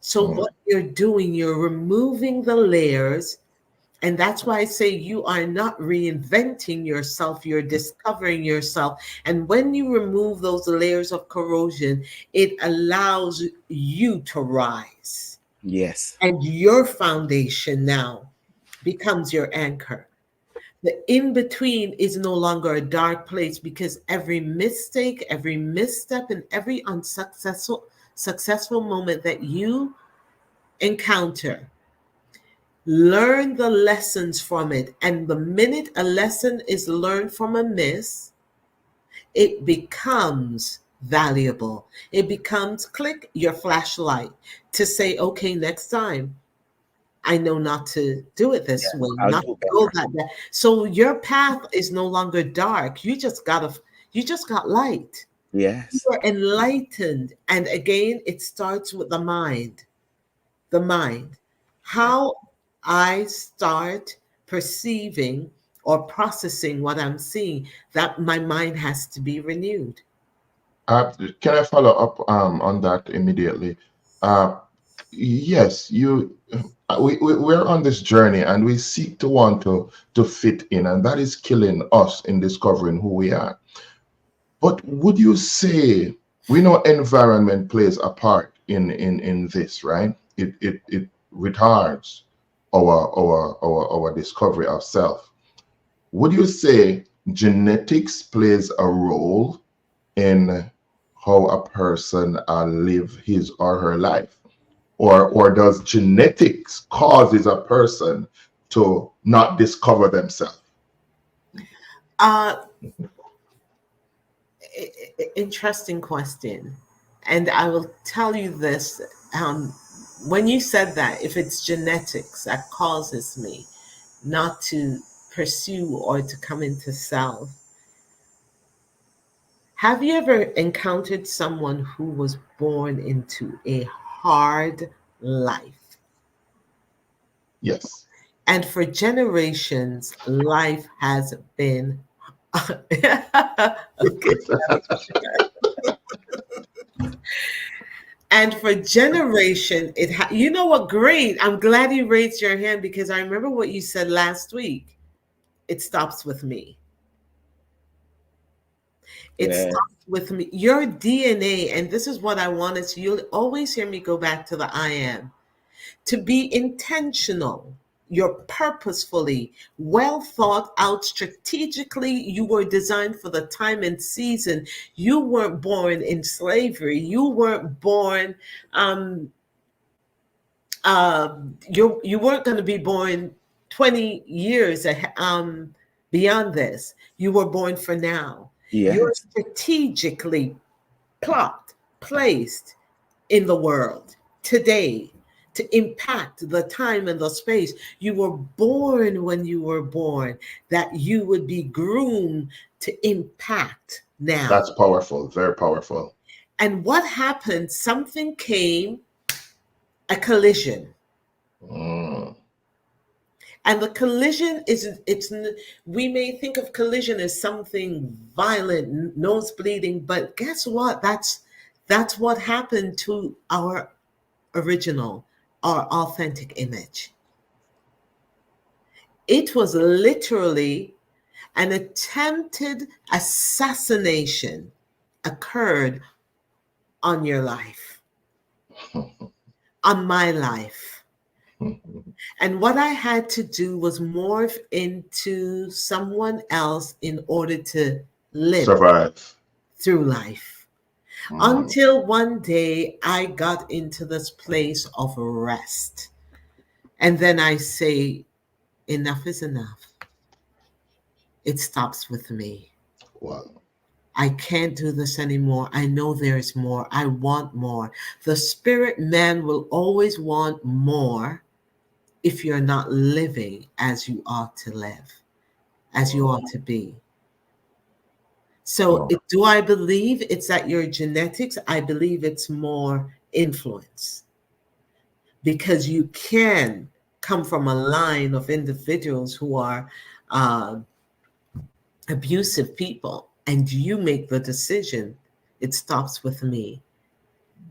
So, mm, what you're doing, you're removing the layers. And that's why I say you are not reinventing yourself, you're discovering yourself. And when you remove those layers of corrosion, it allows you to rise. Yes. And your foundation now becomes your anchor. The in between is no longer a dark place, because every mistake, every misstep, and every successful moment that you encounter, learn the lessons from it. And the minute a lesson is learned from a miss, it becomes valuable. It becomes, click, your flashlight to say, okay, next time I know not to do it this way, I'll not do to go better. that way. So your path is no longer dark. You just got light. You Yes. are enlightened. And again, it starts with the mind. The mind. How I start perceiving or processing what I'm seeing, that my mind has to be renewed. can I follow up on that immediately? Uh, yes, we're on this journey and we seek to want to fit in, and that is killing us in discovering who we are. But would you say, we know environment plays a part in this, right? It retards our discovery of self. Would you say genetics plays a role in how a person live his or her life, or does genetics causes a person to not discover themselves? Uh, Interesting question. And I will tell you this. When you said that, if it's genetics that causes me not to pursue or to come into self, Have you ever encountered someone who was born into a hard life? Yes. And for generations, life has been okay. And for generation, you know what? Great. I'm glad you raised your hand because I remember what you said last week. It stops with me. It Yeah. stops with me. Your DNA, and this is what I wanted to, you'll always hear me go back to the I am. To be intentional, you're purposefully, well thought out, strategically, you were designed for the time and season. You weren't born in slavery. You weren't born um, you weren't going to be born 20 years beyond this. You were born for now. You're Yes. strategically plot placed in the world today to impact the time and the space. You were born when you were born, that you would be groomed to impact now. That's powerful, very powerful. And what happened? Something came, a collision. Mm. And the collision we may think of collision as something violent, nose bleeding, but guess what? That's what happened to our original, our authentic image. It was literally an attempted assassination occurred on your life, on my life. And what I had to do was morph into someone else in order to live Survive. through life. Mm. Until one day I got into this place of rest. And then I say, enough is enough. It stops with me. Wow. I can't do this anymore. I know there's more. I want more. The spirit man will always want more if you're not living as you ought to live, as you ought to be. So, Wow. do I believe it's that your genetics? I believe it's more influence because you can come from a line of individuals who are uh, abusive people, and you make the decision. It stops with me.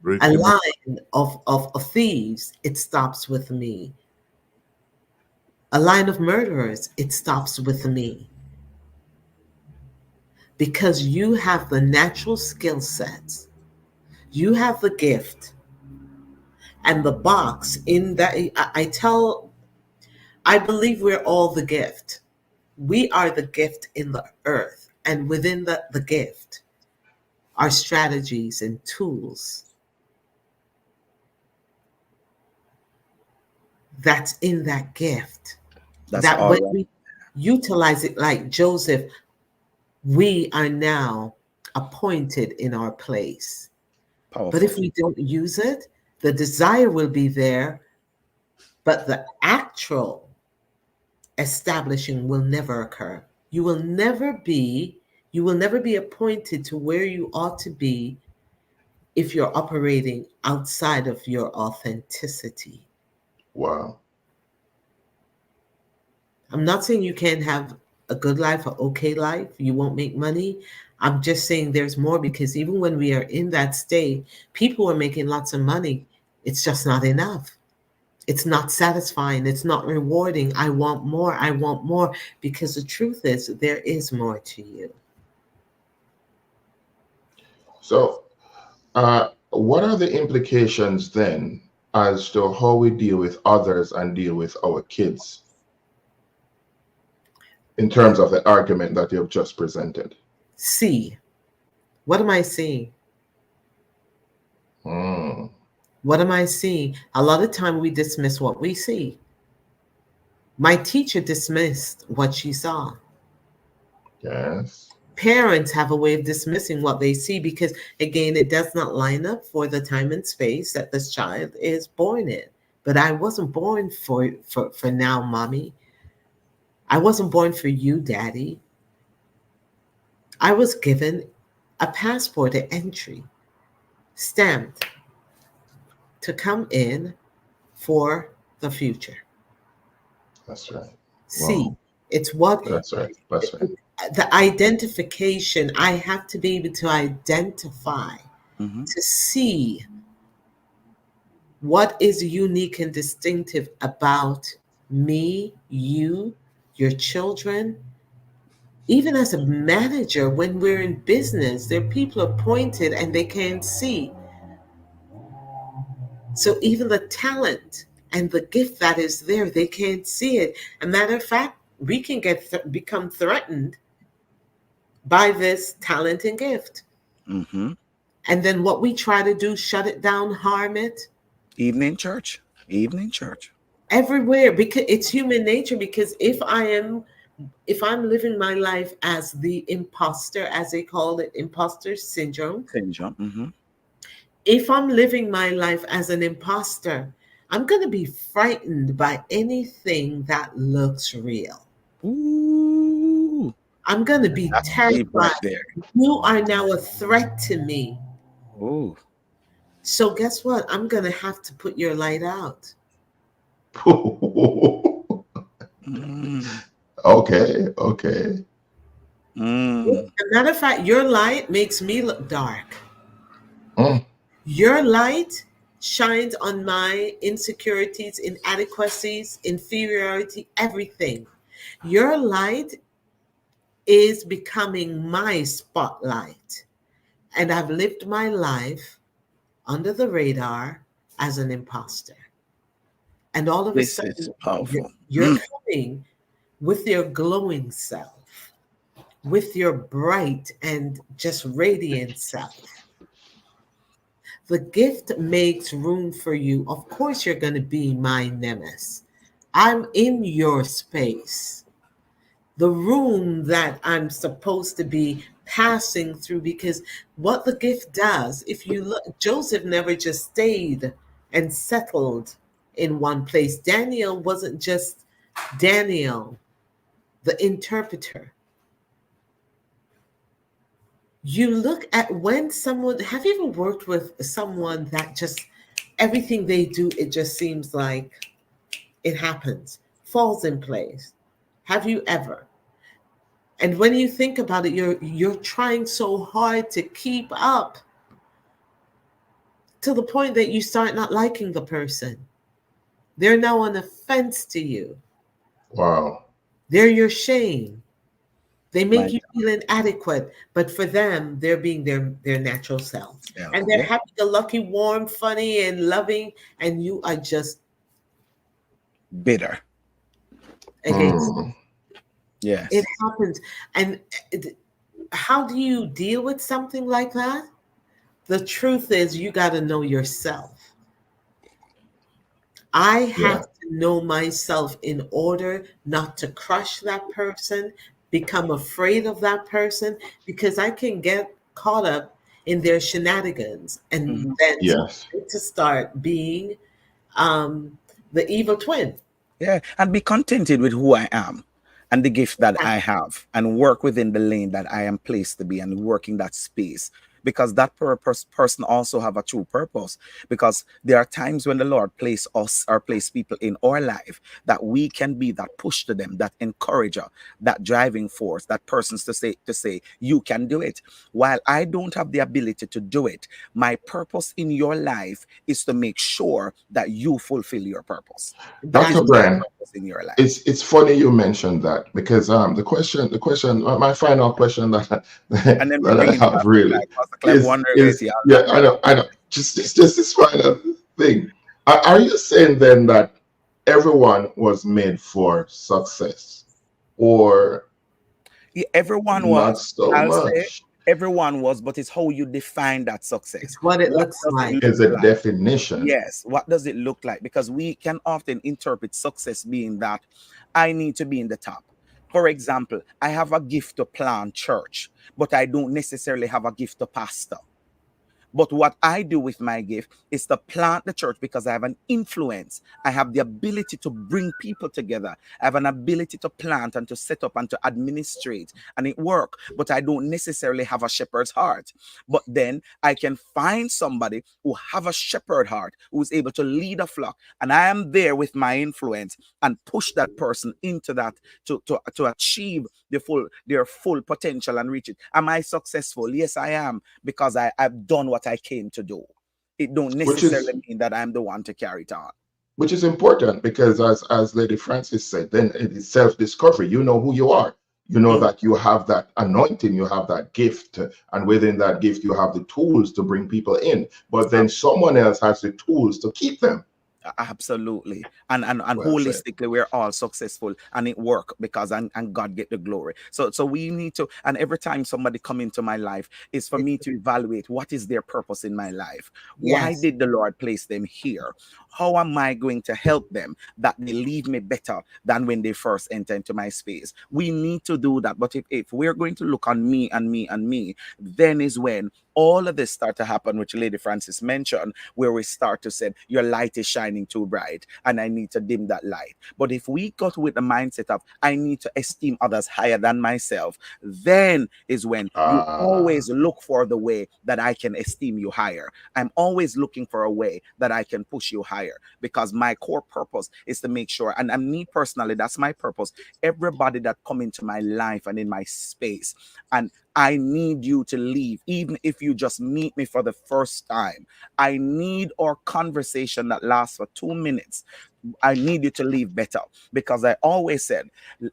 A Breaking. line of thieves, it stops with me. A line of murderers, it stops with me. Because you have the natural skill sets, you have the gift, and the box in that. I believe we're all the gift. We are the gift in the earth, and within the gift are strategies and tools that's in that gift. That's That all when right. we utilize it like Joseph, we are now appointed in our place. But Powerful. if we don't use it, the desire will be there, but the actual establishing will never occur. You will never be appointed to where you ought to be if you're operating outside of your authenticity. Wow. I'm not saying you can't have a good life, or okay life, you won't make money. I'm just saying there's more because even when we are in that state, people are making lots of money. It's just not enough. It's not satisfying. It's not rewarding. I want more. I want more because the truth is there is more to you. So, what are the implications then as to how we deal with others and deal with our kids in terms of the argument that you've just presented? See, what am I seeing? Mm. What am I seeing? A lot of time we dismiss what we see. My teacher dismissed what she saw. Yes. Parents have a way of dismissing what they see because, again, it does not line up for the time and space that this child is born in. But I wasn't born for now, mommy. I wasn't born for you, daddy. I was given a passport, an entry stamped to come in for the future. That's right. See, Wow. it's what That's right. That's right. the identification. I have to be able to identify, Mm-hmm. to see what is unique and distinctive about me, you, your children. Even as a manager, when we're in business, there are people appointed and they can't see. So even the talent and the gift that is there, they can't see it. A matter of fact, we can become threatened by this talent and gift. Mm-hmm. And then what we try to do, shut it down, harm it Evening church. Evening church. everywhere, because it's human nature. Because if I'm living my life as the imposter, as they call it, imposter syndrome, Syndrome. Mm-hmm. if I'm living my life as an imposter, I'm going to be frightened by anything that looks real. Ooh. I'm going to be That's deep right terrified. there. You are now a threat to me. Ooh. So guess what? I'm going to have to put your light out. Mm. Okay. Okay. As Mm. a matter of fact, your light makes me look dark. Mm. Your light shines on my insecurities, inadequacies, inferiority, everything. Your light is becoming my spotlight. And I've lived my life under the radar as an imposter. And all of a This is sudden, you're, powerful. you're coming with your glowing self, with your bright and just radiant self. The gift makes room for you. Of course, you're going to be my nemesis. I'm in your space, the room that I'm supposed to be passing through. Because what the gift does, if you look, Joseph never just stayed and settled in one place. Daniel wasn't just Daniel, the interpreter. You look at when someone, have you ever worked with someone that just everything they do, it just seems like it happens, falls in place? Have you ever? And when you think about it, you're trying so hard to keep up to the point that you start not liking the person. They're now an offense to you. Wow. They're your shame. They My make you feel inadequate, but for them, they're being their natural selves. self. And they're Yeah. happy-go-lucky, warm, funny, and loving, and you are just Bitter. against. Mm. It Yes. happens. And how do you deal with something like that? The truth is, you got to know yourself. I have Yeah. to know myself in order not to crush that person, become afraid of that person, because I can get caught up in their shenanigans and Mm-hmm. then Yes. to start being um, the evil twin. Yeah, and be contented with who I am and the gift that Yeah, I have, and work within the lane that I am placed to be, and work in that space, because that purpose person also have a true purpose. Because there are times when the Lord place us or place people in our life that we can be that push to them, that encourager, that driving force, that persons to say you can do it. While I don't have the ability to do it, my purpose in your life is to make sure that you fulfill your purpose. That is Dr. that's my Bryan, purpose in your life. it's funny you mentioned that because the question my final question that And then we that I bring in have Pastor really Clive. Pastor Clive wondering is is he all yeah, that I know just this final thing. Are you saying then that everyone was made for success or yeah, everyone not was. so I'll say much? everyone was, but it's how you define that success. it's what it What looks does it like. look Is a like? definition. Yes, what does it look like? Because we can often interpret success being that I need to be in the top. For example, I have a gift to plant church, but I don't necessarily have a gift to pastor. But what I do with my gift is to plant the church because I have an influence. I have the ability to bring people together. I have an ability to plant and to set up and to administrate, and it work. But I don't necessarily have a shepherd's heart. But then I can find somebody who have a shepherd heart, who is able to lead a flock, and I am there with my influence and push that person into that to achieve their full potential and reach it. Am I successful? Yes, I am, because I've done what I came to do. It don't which is necessarily mean that I'm the one to carry it on. which is important because as Lady Francis said, then it is self-discovery. You know who you are. You know Mm, that you have that anointing, you have that gift, and within that gift you have the tools to bring people in, but then someone else has the tools to keep them. absolutely. And Well said. holistically, we're all successful and it work because and God get the glory. So we need to, and every time somebody come into my life is for me to evaluate what is their purpose in my life. Why Yes. did the Lord place them here? How am I going to help them that they leave me better than when they first enter into my space? We need to do that. But if we're going to look on me and me and me, then is when all of this start to happen, which Lady Francis mentioned, where we start to say, your light is shining too bright and I need to dim that light. But if we got with the mindset of, I need to esteem others higher than myself, then is when you Ah, always look for the way that I can esteem you higher. I'm always looking for a way that I can push you higher, because my core purpose is to make sure, and me personally, that's my purpose. Everybody that come into my life and in my space, and I need you to leave, even if you just meet me for the first time. I need our conversation that lasts for 2 minutes. I need you to leave better, because I always said,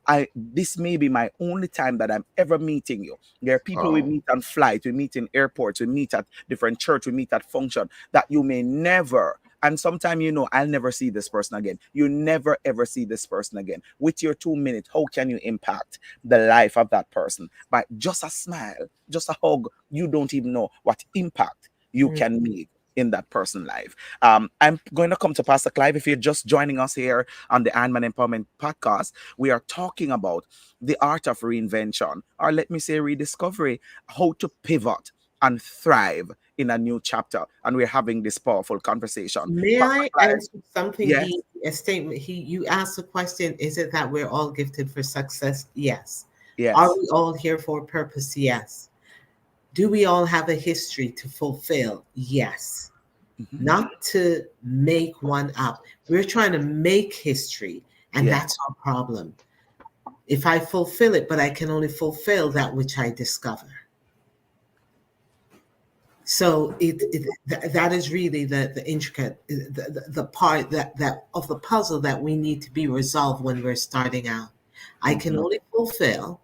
I this may be my only time that I'm ever meeting you. There are people we oh, meet on flight, we meet in airports, we meet at different church, we meet at function that you may never. And sometime, I'll never see this person again. You never ever see this person again. With your 2 minutes, how can you impact the life of that person? By just a smile, just a hug. You don't even know what impact you Mm. can make in that person's life. I'm going to come to Pastor Clive. If you're just joining us here on the Iron Man Empowerment Podcast, we are talking about the art of reinvention, or let me say rediscovery, how to pivot and thrive in a new chapter. And we're having this powerful conversation. May Pastor I Clive, answer something? yes, A statement. You asked the question, is it that we're all gifted for success? Yes. Are yes, we all here for a purpose? Yes. Do we all have a history to fulfill? Yes. mhm, Not to make one up. We're trying to make history, and yes, that's our problem. If I fulfill it, but I can only fulfill that which I discover. So that is really the intricate the part that of the puzzle that we need to be resolved when we're starting out. I can mhm, only fulfill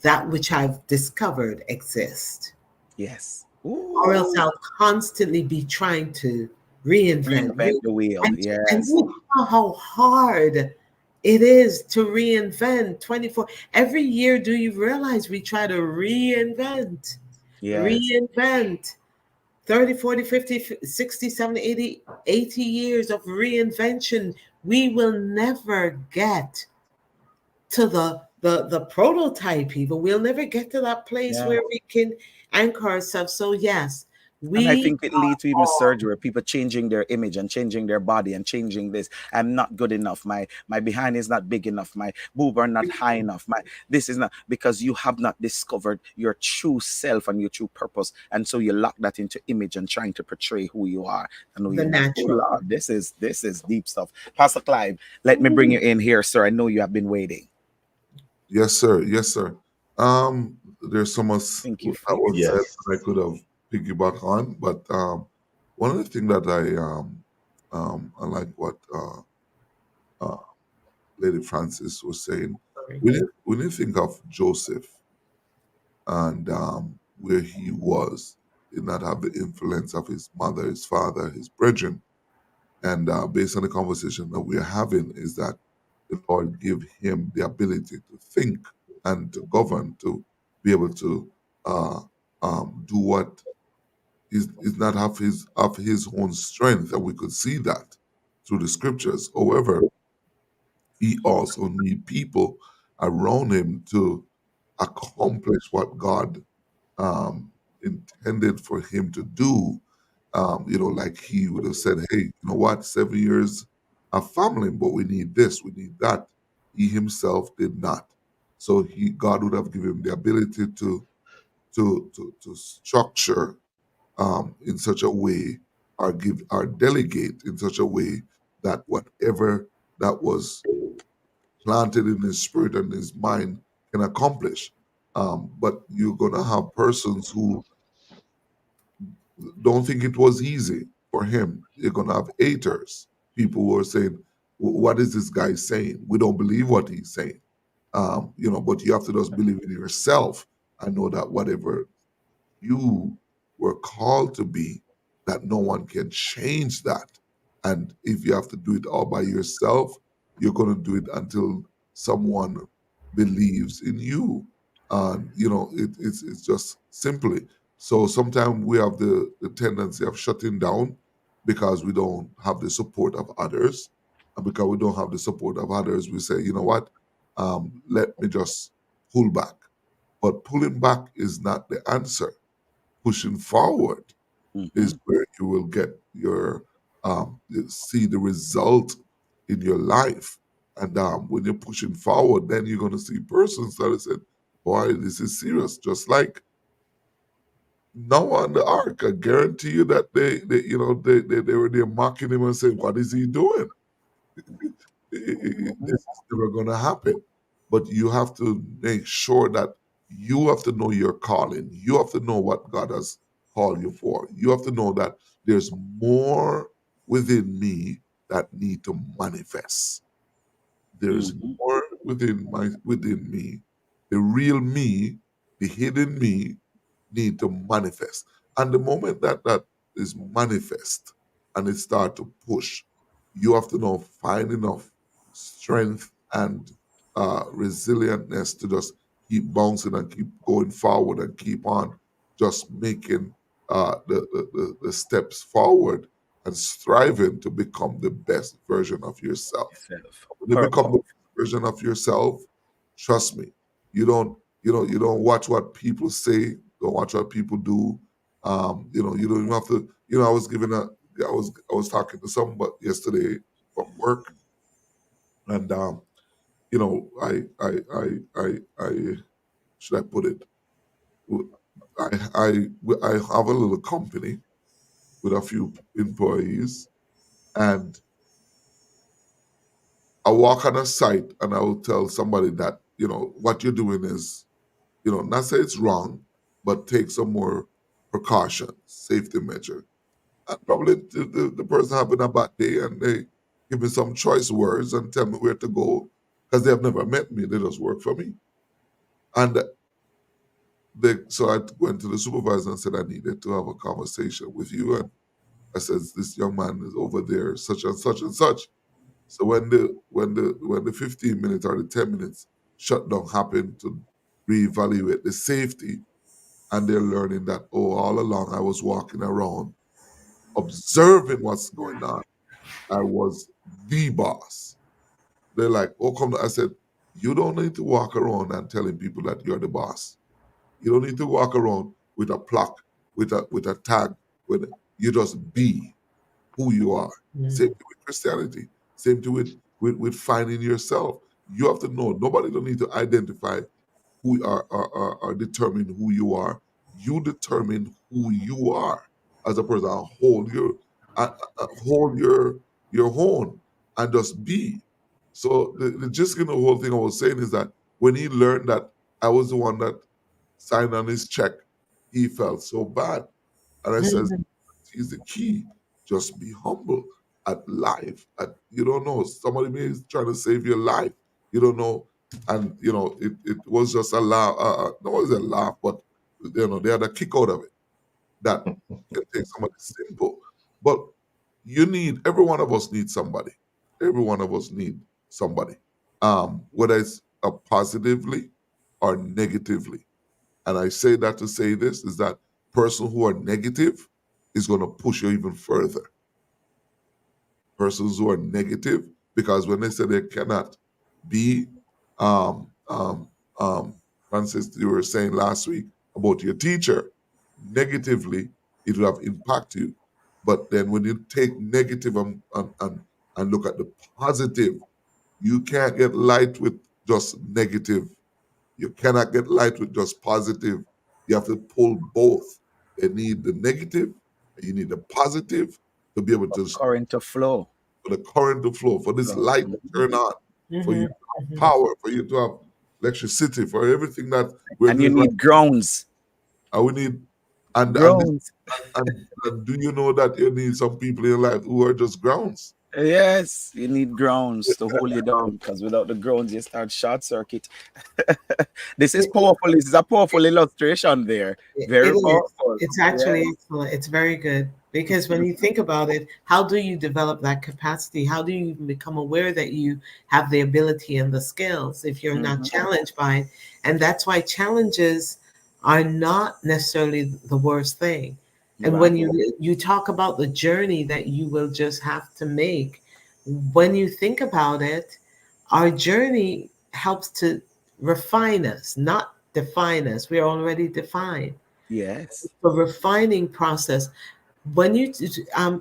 that which I've discovered exists, yes. or else Ooh, I'll constantly be trying to reinvent, reinvent the wheel. and Yes, think about how hard it is to reinvent 24 every year. Do you realize we try to yes, reinvent 30, 40, 50, 60, 70, 80, 80 years of reinvention? We will never get to the prototype. Even we'll never get to that place yes. where we can anchor ourselves. So yes, And I we think it are leads to even all surgery, people changing their image and changing their body and changing this. I'm not good enough. My behind is not big enough. My boob are not high enough. My this is not, because you have not discovered your true self and your true purpose. And so you lock that into image and trying to portray who you are and who the you're not. Oh natural. Lord, this is deep stuff. Pastor Clive, let me bring you in here, sir. I know you have been waiting. Yes, sir. Yes, sir. There's so much Thank you for that your was said yes. that I could have piggyback on, but one of the things that I like what uh, Lady Francis was saying. Sorry. When you think of Joseph and where he was, did not have the influence of his mother, his father, his brethren, and based on the conversation that we're having, is that the Lord give him the ability to think and to govern, to be able to uh, do what is not of his own strength, and we could see that through the scriptures. However, he also need people around him to accomplish what God um, intended for him to do. Like he would have said, hey, you know what, 7 years of family, but we need this, we need that. He himself did not. So God would have given him the ability to structure in such a way, or give or delegate in such a way that whatever that was planted in his spirit and his mind can accomplish. But you're gonna have persons who don't think it was easy for him. You're gonna have haters, people who are saying, "What is this guy saying? We don't believe what he's saying." But you have to just believe in yourself and know that whatever you were called to be, that no one can change that. And if you have to do it all by yourself, you're going to do it until someone believes in you. And it's just simply. So sometimes we have the tendency of shutting down because we don't have the support of others. And because we don't have the support of others, we say, you know what, let me just pull back. But pulling back is not the answer. Pushing forward Mm-hmm. is where you will get your see the result in your life. And when you're pushing forward, then you're going to see persons that have said, boy, this is serious. Just like Noah on the ark, I guarantee you that they were there mocking him and saying, what is he doing? This is never going to happen. But you have to make sure that you have to know your calling. You have to know what God has called you for. You have to know that there's more within me that need to manifest. There's Mm-hmm. more within me. The real me, the hidden me, need to manifest. And the moment that is manifest and it start to push, you have to know find enough strength and resilientness to just keep bouncing and keep going forward and keep on just making the steps forward and striving to become the best version of yourself. Self. When you become the version of yourself, trust me, you don't watch what people say, don't watch what people do. You don't even have to. I was talking to somebody yesterday from work, and I should I put it? I have a little company with a few employees, and I walk on a site and I will tell somebody that what you're doing is, not say it's wrong, but take some more precautions, safety measure. And probably the person having a bad day and they give me some choice words and tell me where to go because they have never met me. They just work for me. And so I went to the supervisor and said I needed to have a conversation with you. And I said, this young man is over there, such and such and such. So when the 15 minutes or the 10 minutes shutdown happened to reevaluate the safety, and they're learning that, oh, all along I was walking around observing what's going on. I was the boss. They're like, oh, come. I said, you don't need to walk around and telling people that you're the boss. You don't need to walk around with a plaque, with a tag. With you just be who you are. Same thing with Christianity. Same thing with finding yourself. You have to know. Nobody don't need to identify who are determine who you are. You determine who you are as a person. Hold your own and just be. So the gist in the whole thing I was saying is that when he learned that I was the one that signed on his check, he felt so bad. And I says, is the key. Just be humble at life. You don't know. Somebody may be trying to save your life. You don't know. And it was just a laugh. No, it was a laugh, but they had a kick out of it. That can take somebody simple. But every one of us needs somebody. Every one of us need somebody. Whether it's positively or negatively. And I say that to say this is that person who are negative is going to push you even further. Persons who are negative, because when they say they cannot be, um, um, Francis, you were saying last week about your teacher. negatively, it will have impact you. But then when you take negative and look at the positive, you can't get light with just negative. You cannot get light with just positive. You have to pull both. You need the negative, and you need the positive to be able to Current to flow. for the current to flow, for this Flow. light to turn on, for you Mhm, to have mhm. power, for you to have electricity, for everything that we're And you doing right need grounds. now. We need and this Grounds. and do you know that you need some people in your life who are just grounds? Yes, you need grounds to hold you down because without the grounds, you start short circuit. This is It, it, powerful. This is a powerful illustration there. it Very is. powerful. It's Yeah. actually excellent. It's very good because when you think about it, how do you develop that capacity? How do you even become aware that you have the ability and the skills if you're not Mhm. challenged by it? And that's why challenges are not necessarily the worst thing. And when Right. you talk about the journey that you will just have to make, when you think about it, our journey helps to refine us, not define us. We are already defined. Yes. The refining process, when you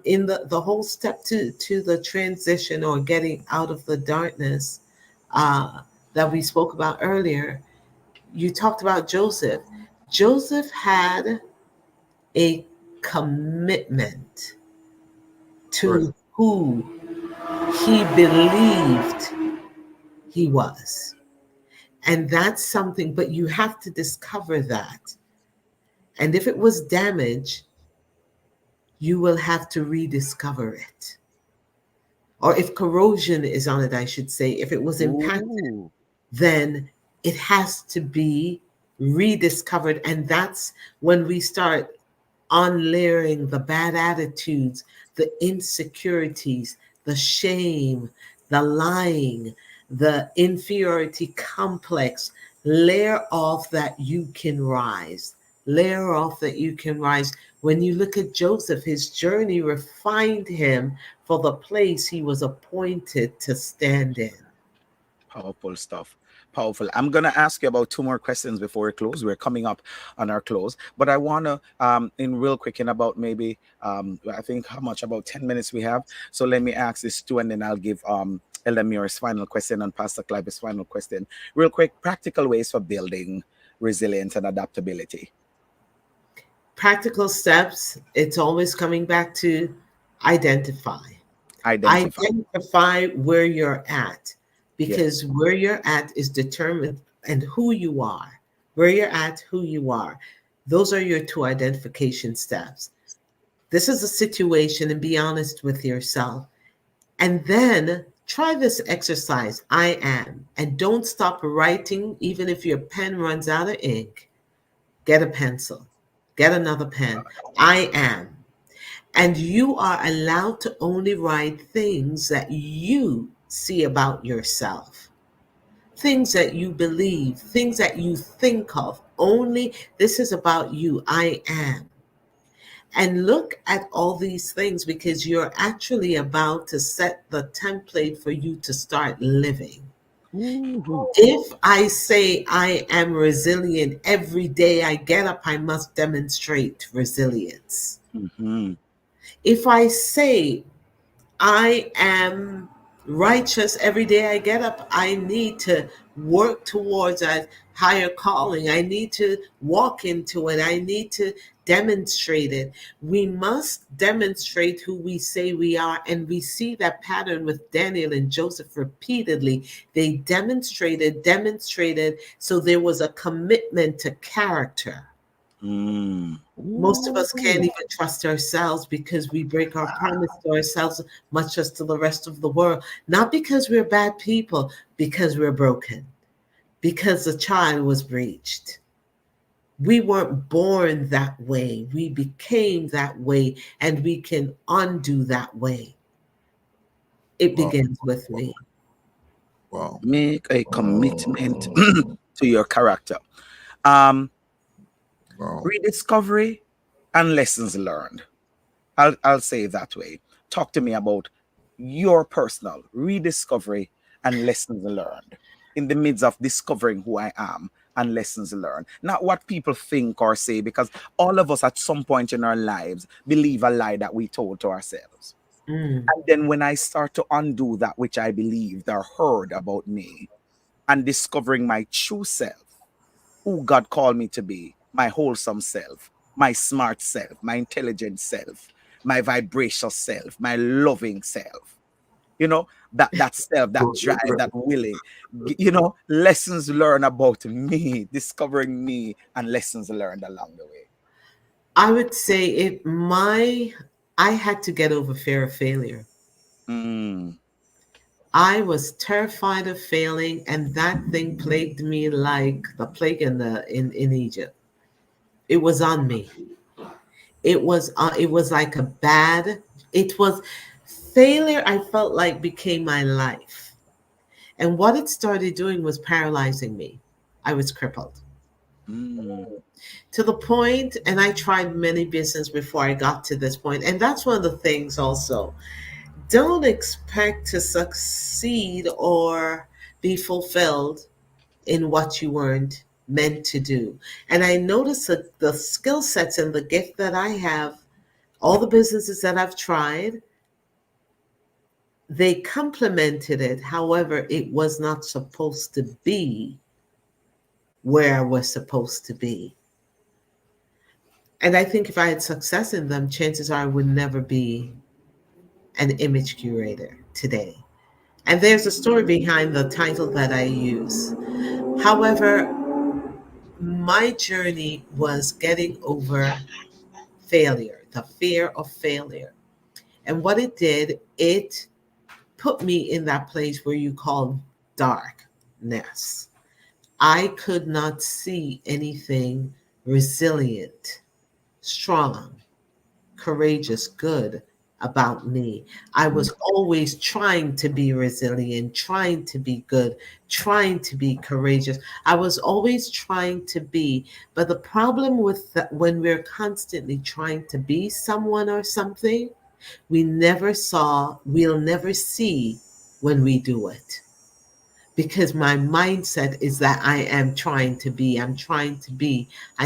in the whole step to the transition or getting out of the darkness uh, that we spoke about earlier, you talked about Joseph. Joseph had a commitment Right. to who he believed he was. And that's something, but you have to discover that. And if it was damaged, you will have to rediscover it. Or if corrosion is on it, I should say, if it was impacted, Ooh. then it has to be rediscovered. And that's when we start unlayering the bad attitudes, the insecurities, the shame, the lying, the inferiority complex. Layer off that you can rise. Layer off that you can rise. When you look at Joseph, his journey refined him for the place he was appointed to stand in. Powerful stuff. Powerful. I'm gonna ask you about two more questions before we close. We're coming up on our close, but I wanna in real quick in about maybe I think how much about 10 minutes we have. So let me ask this two, and then I'll give Elamir's final question and Pastor Clive's final question. Real quick, practical ways for building resilience and adaptability. Practical steps, it's always coming back to identify. Identify. Identify where you're at, Yes. because where you're at is determined, and who you are. Where you're at, who you are. Those are your two identification steps. This is a situation, and be honest with yourself. And then try this exercise, I am. And don't stop writing, even if your pen runs out of ink. Get a pencil, get another pen. I am. And you are allowed to only write things that you see about yourself, things that you believe, things that you think of. Only this is about you. I am. And look at all these things because you're actually about to set the template for you to start living. Ooh. If I say I am resilient every day I get up, I must demonstrate resilience. Mhm. If I say I am righteous every day I get up, I need to work towards a higher calling. I need to walk into it. I need to demonstrate it. We must demonstrate who we say we are. And we see that pattern with Daniel and Joseph repeatedly. They demonstrated. So there was a commitment to character. Mm. Most of us can't Ooh. even trust ourselves because we break our promise to ourselves, much as to the rest of the world. Not because we're bad people, because we're broken, because the child was breached. We weren't born that way. We became that way, and we can undo that way. It Wow. begins with Wow. me. Wow. Make a commitment Oh, to your character. Um, Wow. Rediscovery and lessons learned. I'll say it that way. Talk to me about your personal rediscovery and lessons learned in the midst of discovering who I am and lessons learned, not what people think or say, because all of us at some point in our lives believe a lie that we told to ourselves. Mm. And then when I start to undo that which I believed or heard about me and discovering my true self, who God called me to be, my wholesome self, my smart self, my intelligent self, my vibrational self, my loving self. That self, that drive, that willing, lessons learned about me, discovering me, and lessons learned along the way. I would say I had to get over fear of failure. Mm, I was terrified of failing, and that thing plagued me like the plague in Egypt. It was on me. It was like a bad. It was failure. I felt like became my life, and what it started doing was paralyzing me. I was crippled mm, to the point, and I tried many business before I got to this point. And that's one of the things also. Don't expect to succeed or be fulfilled in what you weren't meant to do. And I noticed that the skill sets and the gift that I have, all the businesses that I've tried, they complemented it. However, it was not supposed to be where I was supposed to be. And I think if I had success in them, chances are I would never be an image curator today. And there's a story behind the title that I use. However, my journey was getting over failure, the fear of failure. And what it did, it put me in that place where you call darkness. I could not see anything resilient, strong, courageous, good about me. I was always trying to be resilient, trying to be good, trying to be courageous. I was always trying to be. But the problem with that, when we're constantly trying to be someone or something, we'll never see when we do it, because my mindset is that I'm trying to be. I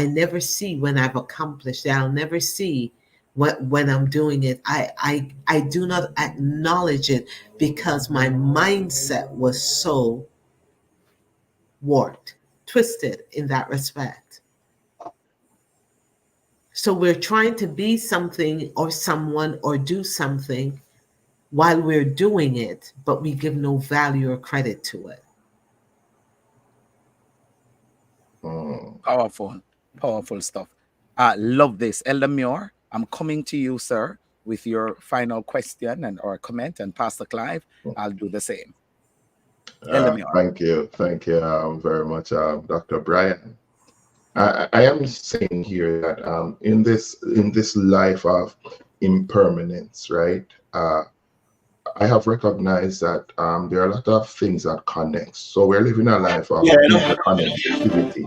never see when I've accomplished it. I'll never see when I'm doing it. I do not acknowledge it because my mindset was so warped, twisted in that respect. So we're trying to be something or someone or do something while we're doing it, but we give no value or credit to it. Mm. powerful, powerful stuff. Love this. Elder Muir, I'm coming to you, sir, with your final question and or comment, and Pastor Clive, I'll do the same. Elder Muir. Thank you very much, Dr. Bryan. I am saying here that in this life of impermanence, right? I have recognized that there are a lot of things that connect. So we're living a life of interconnectivity,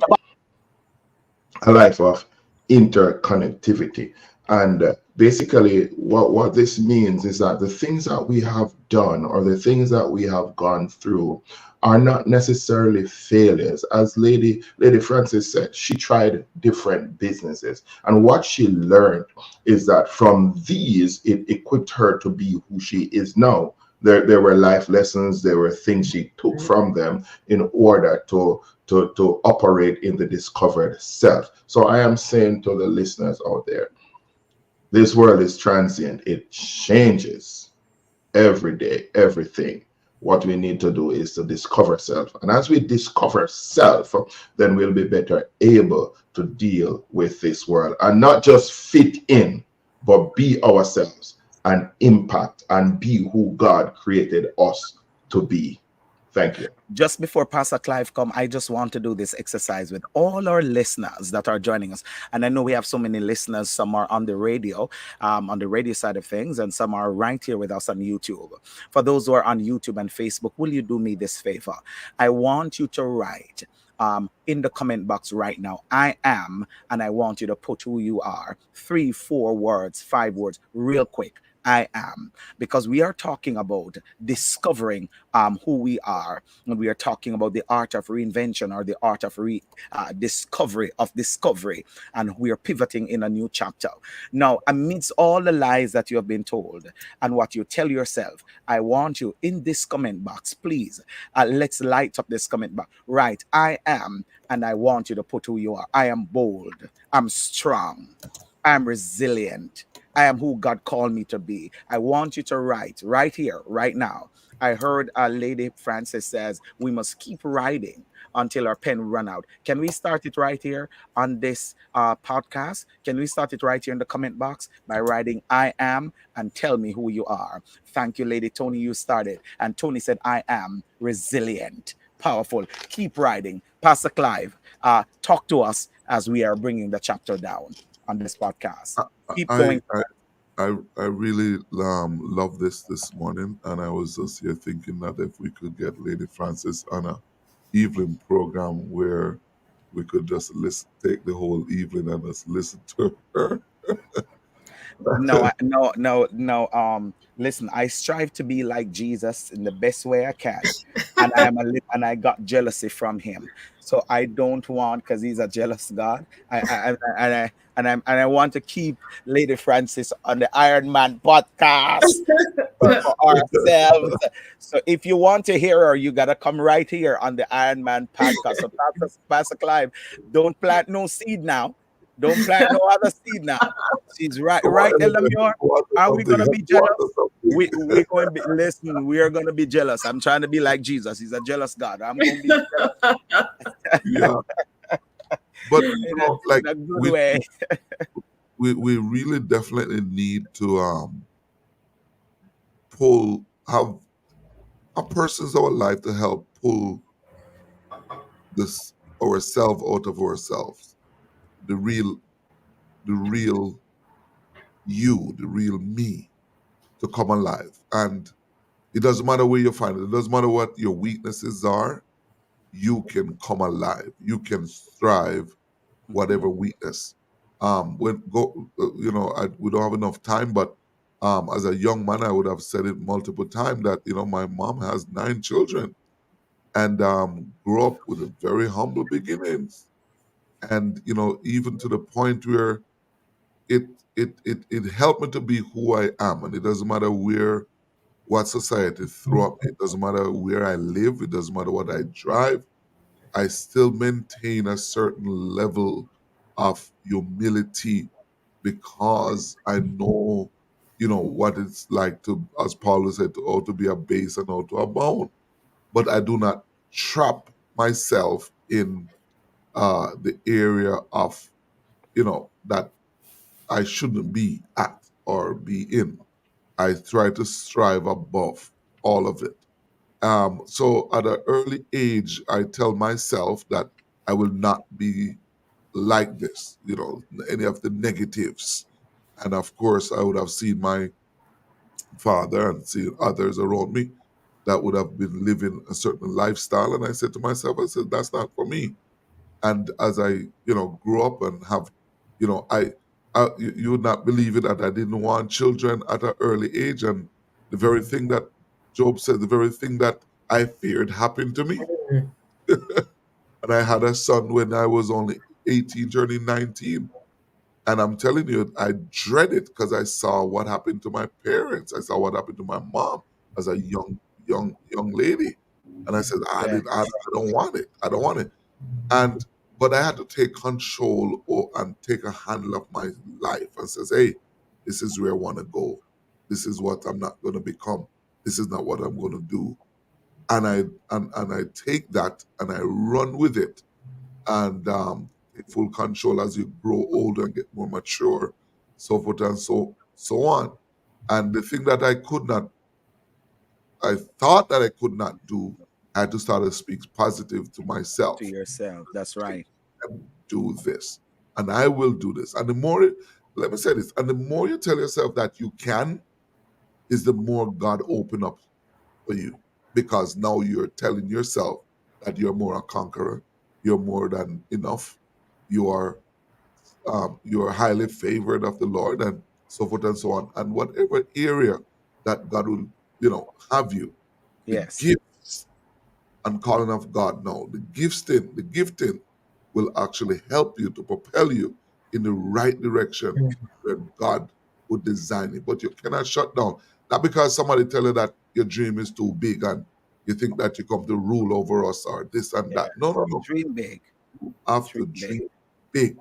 a life of interconnectivity. And basically, what this means is that the things that we have done or the things that we have gone through are not necessarily failures. As Lady Francis said, she tried different businesses. And what she learned is that from these, it equipped her to be who she is now. There were life lessons, there were things she took from them in order to operate in the discovered self. So I am saying to the listeners out there, this world is transient. It changes every day, everything. What we need to do is to discover self. And as we discover self, then we'll be better able to deal with this world and not just fit in, but be ourselves and impact and be who God created us to be. Thank you. Just before Pastor Clive come, I just want to do this exercise with all our listeners that are joining us. And I know we have so many listeners. Some are on the radio side of things, and some are right here with us on YouTube. For those who are on YouTube and Facebook, will you do me this favor? I want you to write in the comment box right now, I am, and I want you to put who you are. 3, 4 words, 5 words, real quick. I am, because we are talking about discovering who we are, and we are talking about the art of reinvention, or the art of discovery, and we are pivoting in a new chapter. Now, amidst all the lies that you have been told and what you tell yourself, I want you in this comment box, please. Let's light up this comment box. Right, I am, and I want you to put who you are. I am bold. I'm strong. I'm resilient. I am who God called me to be. I want you to write right here, right now. I heard Lady Francis says we must keep writing until our pen run out. Can we start it right here on this podcast? Can we start it right here in the comment box by writing I am and tell me who you are? Thank you, Lady Tony. You started. And Tony said, I am resilient. Powerful. Keep writing. Pastor Clive, talk to us as we are bringing the chapter down on this podcast. Keep I going. I I really love this morning, and I was just here thinking that if we could get Lady Francis on a evening program where we could just listen, take the whole evening and just listen to her. No, no. Listen, I strive to be like Jesus in the best way I can, and and I got jealousy from him. So I don't want, because he's a jealous God. I want to keep Lady Francis on the Iron Man podcast for ourselves. So if you want to hear her, you gotta come right here on the Iron Man podcast. So Pastor Clive, don't plant no seed now. Don't plant no other seed now. She's right, Go right, on, Elamure. go on to Are we something. gonna Let's be go on jealous? to something. We're going to be, listen. We are gonna be jealous. I'm trying to be like Jesus. He's a jealous God. I'm gonna be jealous Yeah, but in like a good we way. we really definitely need to pull have a person's our life to help pull this ourselves out of ourselves. The real the real you, the real me, to come alive. And it doesn't matter where you find it. It doesn't matter what your weaknesses are. You can come alive. You can thrive, Mhm. whatever weakness. When go, we don't have enough time, but as a young man, I would have said it multiple times that my mom has 9 children and grew up with a very humble beginnings, and even to the point where it it helped me to be who I am, and it doesn't matter where what society threw up. It doesn't matter where I live. It doesn't matter what I drive. I still maintain a certain level of humility because I know, what it's like to, as Paul said, to how to be a base and how to abound. But I do not trap myself in the area of, that I shouldn't be at or be in. I try to strive above all of it. So at an early age, I tell myself that I will not be like this, any of the negatives. And of course, I would have seen my father and seen others around me that would have been living a certain lifestyle. And I said to myself, I said, that's not for me. And as I, grew up and have, you would not believe it that I didn't want children at an early age. And the very thing that Job said, the very thing that I feared happened to me. And I had a son when I was only 18, turning 19. And I'm telling you, I dread it because I saw what happened to my parents. I saw what happened to my mom as a young lady. And I said, Yeah. I don't want it. I don't want it. And but I had to take control and take a handle of my life and says, hey, this is where I want to go. This is what I'm not going to become. This is not what I'm going to do. And I take that and I run with it and take full control as you grow older and get more mature, so forth and so on. And the thing that I thought that I could not do, I had to start to speak positive to To myself. yourself. That's right. Can do this, and I will do this. And the more, let me say this, and the more you tell yourself that you can, is the more God open up for you, because now you're telling yourself that you're more a conqueror, you're more than enough, you are highly favored of the Lord, and so forth and so on. And whatever area that God will, have you, the Yes. gifts and calling of God now, the gifting will actually help you to propel you in the right direction where God would design it. But you cannot shut down. Not because somebody tell you that your dream is too big and you think that you come to rule over us or this and that. No, Yes. no, no. Dream big. You have to Dream big. dream big.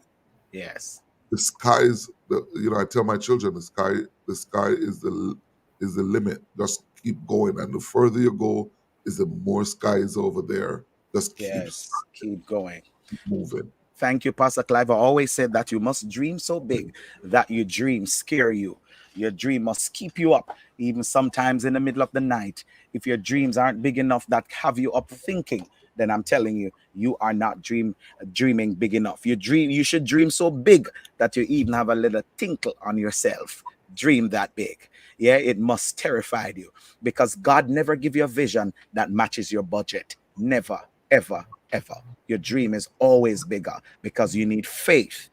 Yes. The sky is I tell my children the sky is the limit. Just keep going. And the further you go, is the more sky is over there. Just keep Yes. Keep going. moving. Thank you, Pastor Clive. I always said that you must dream so big that your dream scare you. Your dream must keep you up, even sometimes in the middle of the night. If your dreams aren't big enough that have you up thinking, then I'm telling you, you are not dreaming big enough. You should dream so big that you even have a little tinkle on yourself. Dream that big. Yeah, it must terrify you because God never give you a vision that matches your budget. Never, ever, ever. Your dream is always bigger because you need faith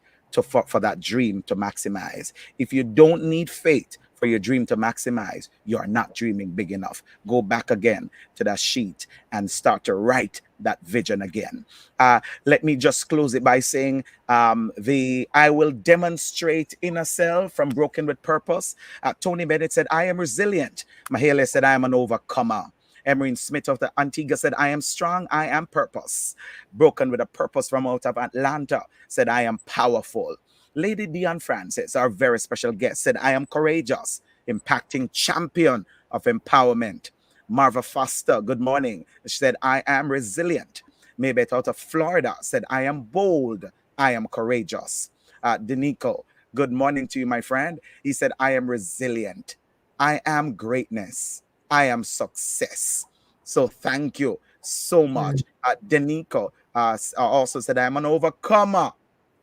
for that dream to maximize. If you don't need faith for your dream to maximize, you are not dreaming big enough. Go back again to that sheet and start to write that vision again. Let me just close it by saying the I will demonstrate inner self from Broken with Purpose. Tony Bennett said, I am resilient. Mahele said, I am an overcomer. Emerine Smith of the Antigua said, I am strong, I am purpose. Broken with a Purpose from out of Atlanta said, I am powerful. Lady Dion Francis, our very special guest, said, I am courageous, impacting champion of empowerment. Marva Foster, good morning. She said, I am resilient. Maybeth out of Florida said, I am bold, I am courageous. Denico, good morning to you, my friend. He said, I am resilient. I am greatness. I am success. So thank you so much. Denico also said, I'm an overcomer.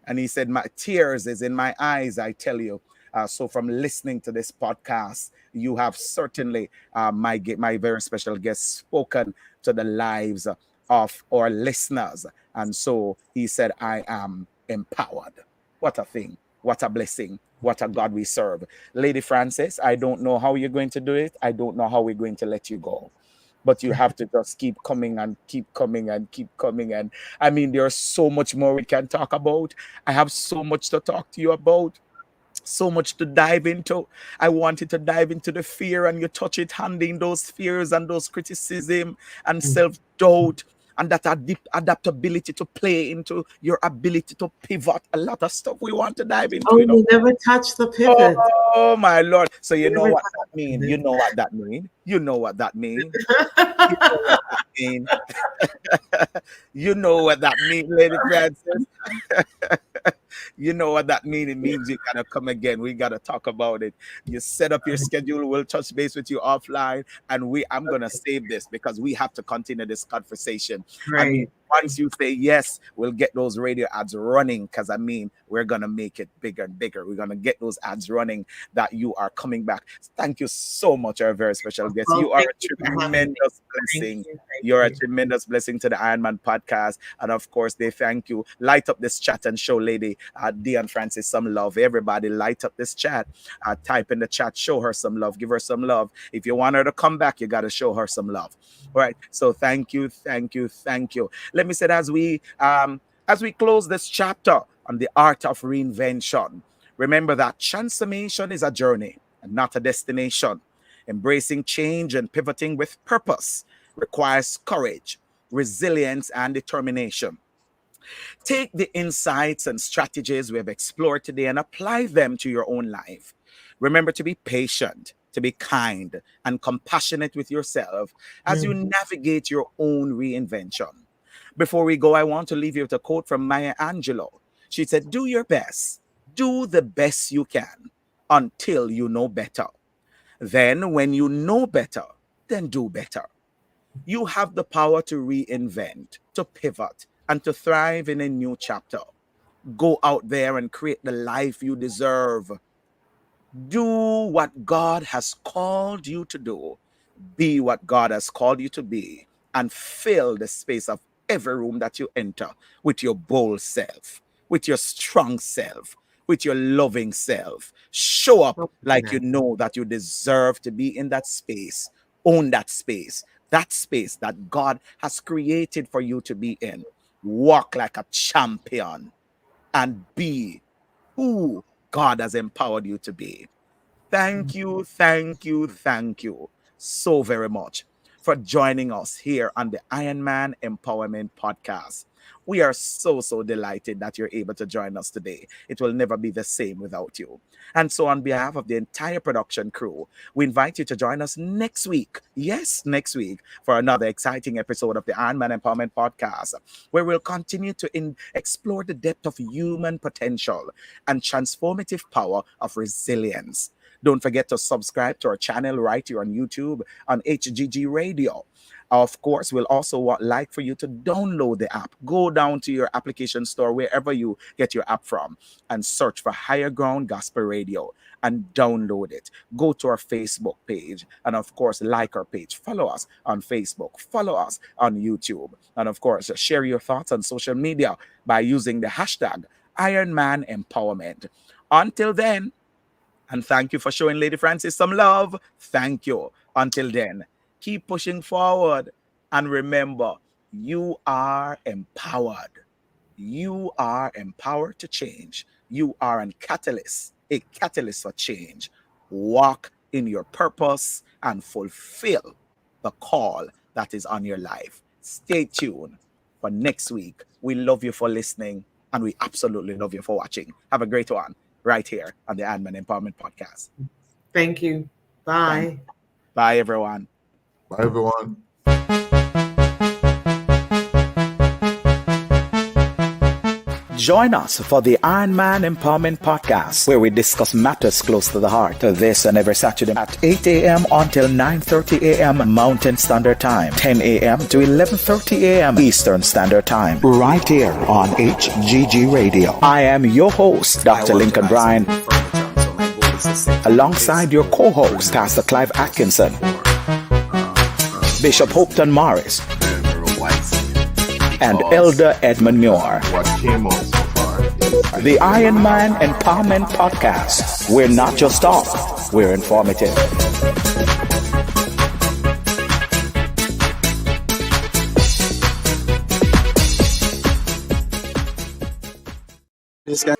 And he said, my tears is in my eyes, I tell you. So from listening to this podcast, you have certainly, my very special guest, spoken to the lives of our listeners. And so he said, I am empowered. What a thing. What a blessing. What a God we serve. Lady Francis, I don't know how you're going to do it. I don't know how we're going to let you go. But you have to just keep coming and keep coming and keep coming. And I mean, there's so much more we can talk about. I have so much to talk to you about, so much to dive into. I wanted to dive into the fear, and you touch it, handling those fears and those criticism and self-doubt and that adaptability to play into your ability to pivot. A lot of stuff we want to dive into, Oh, you never touched the pivot. Oh my Lord. So you know Never what touched that mean. the You know what that mean. You know what that mean. You pivot. know what that mean. You know what that mean, Lady Francis. You know what that mean. It means you gotta come again. We gotta talk about it. You set up your schedule. We'll touch base with you offline, and I'm gonna save this because we have to continue this conversation. I mean, Right. once you say yes, we'll get those radio ads running because I mean, we're gonna make it bigger and bigger. We're gonna get those ads running that you are coming back. Thank you so much, our very special guest. Well, You are thank a you for having me. tremendous Thank blessing. you. Thank You're a you. tremendous blessing to the Iron Man podcast. And of course, they thank you. Light up this chat and show Lady Dion Francis some love. Everybody, light up this chat. Type in the chat, show her some love, give her some love. If you want her to come back, you got to show her some love. All right. So thank you, thank you, thank you. Let me say as we close this chapter on the art of reinvention, remember that transformation is a journey and not a destination. Embracing change and pivoting with purpose requires courage, resilience, and determination. Take the insights and strategies we have explored today and apply them to your own life. Remember to be patient, to be kind, and compassionate with yourself as you navigate your own reinvention. Before we go, I want to leave you with a quote from Maya Angelou. She said, do your best, do the best you can until you know better. Then, when you know better, then do better. You have the power to reinvent, to pivot, and to thrive in a new chapter. Go out there and create the life you deserve. Do what God has called you to do. Be what God has called you to be. And fill the space of every room that you enter with your bold self, with your strong self, with your loving self. Show up Oh, like you yeah. know that you deserve to be in that space. Own that space that God has created for you to be in. Walk like a champion and be who God has empowered you to be. Thank you so very much for joining us here on the Iron Man Empowerment Podcast. We are so delighted that you're able to join us today. It will never be the same without you. And so, on behalf of the entire production crew, we invite you to join us next week. Yes, next week for another exciting episode of the Iron Man Empowerment Podcast, where we'll continue to explore the depth of human potential and transformative power of resilience. Don't forget to subscribe to our channel right here on YouTube on HGG Radio. Of course, we'll also like for you to download the app. Go down to your application store, wherever you get your app from, and search for Higher Ground Gospel Radio and download it. Go to our Facebook page and, of course, like our page. Follow us on Facebook. Follow us on YouTube. And, of course, share your thoughts on social media by using the hashtag Ironman Empowerment. Until then, and thank you for showing Lady Francis some love. Thank you. Until then, keep pushing forward. And remember, you are empowered. You are empowered to change. You are a catalyst for change. Walk in your purpose and fulfill the call that is on your life. Stay tuned for next week. We love you for listening, and we absolutely love you for watching. Have a great one right here on the Admin Empowerment Podcast. Thank you. Bye. Bye, everyone. Bye, everyone. Join us for the Iron Man Empowerment Podcast, where we discuss matters close to the heart. This and every Saturday at 8 a.m. until 9:30 a.m. Mountain Standard Time, 10 a.m. to 11:30 a.m. Eastern Standard Time, right here on HGG Radio. I am your host, Dr. Lincoln Bryan, alongside your co-host, Pastor Clive Atkinson, Bishop Hopeton Morris, and Elder Edmund Muir. What came out so far is The Iron Man Empowerment Podcast. We're not just talk, we're informative. This guy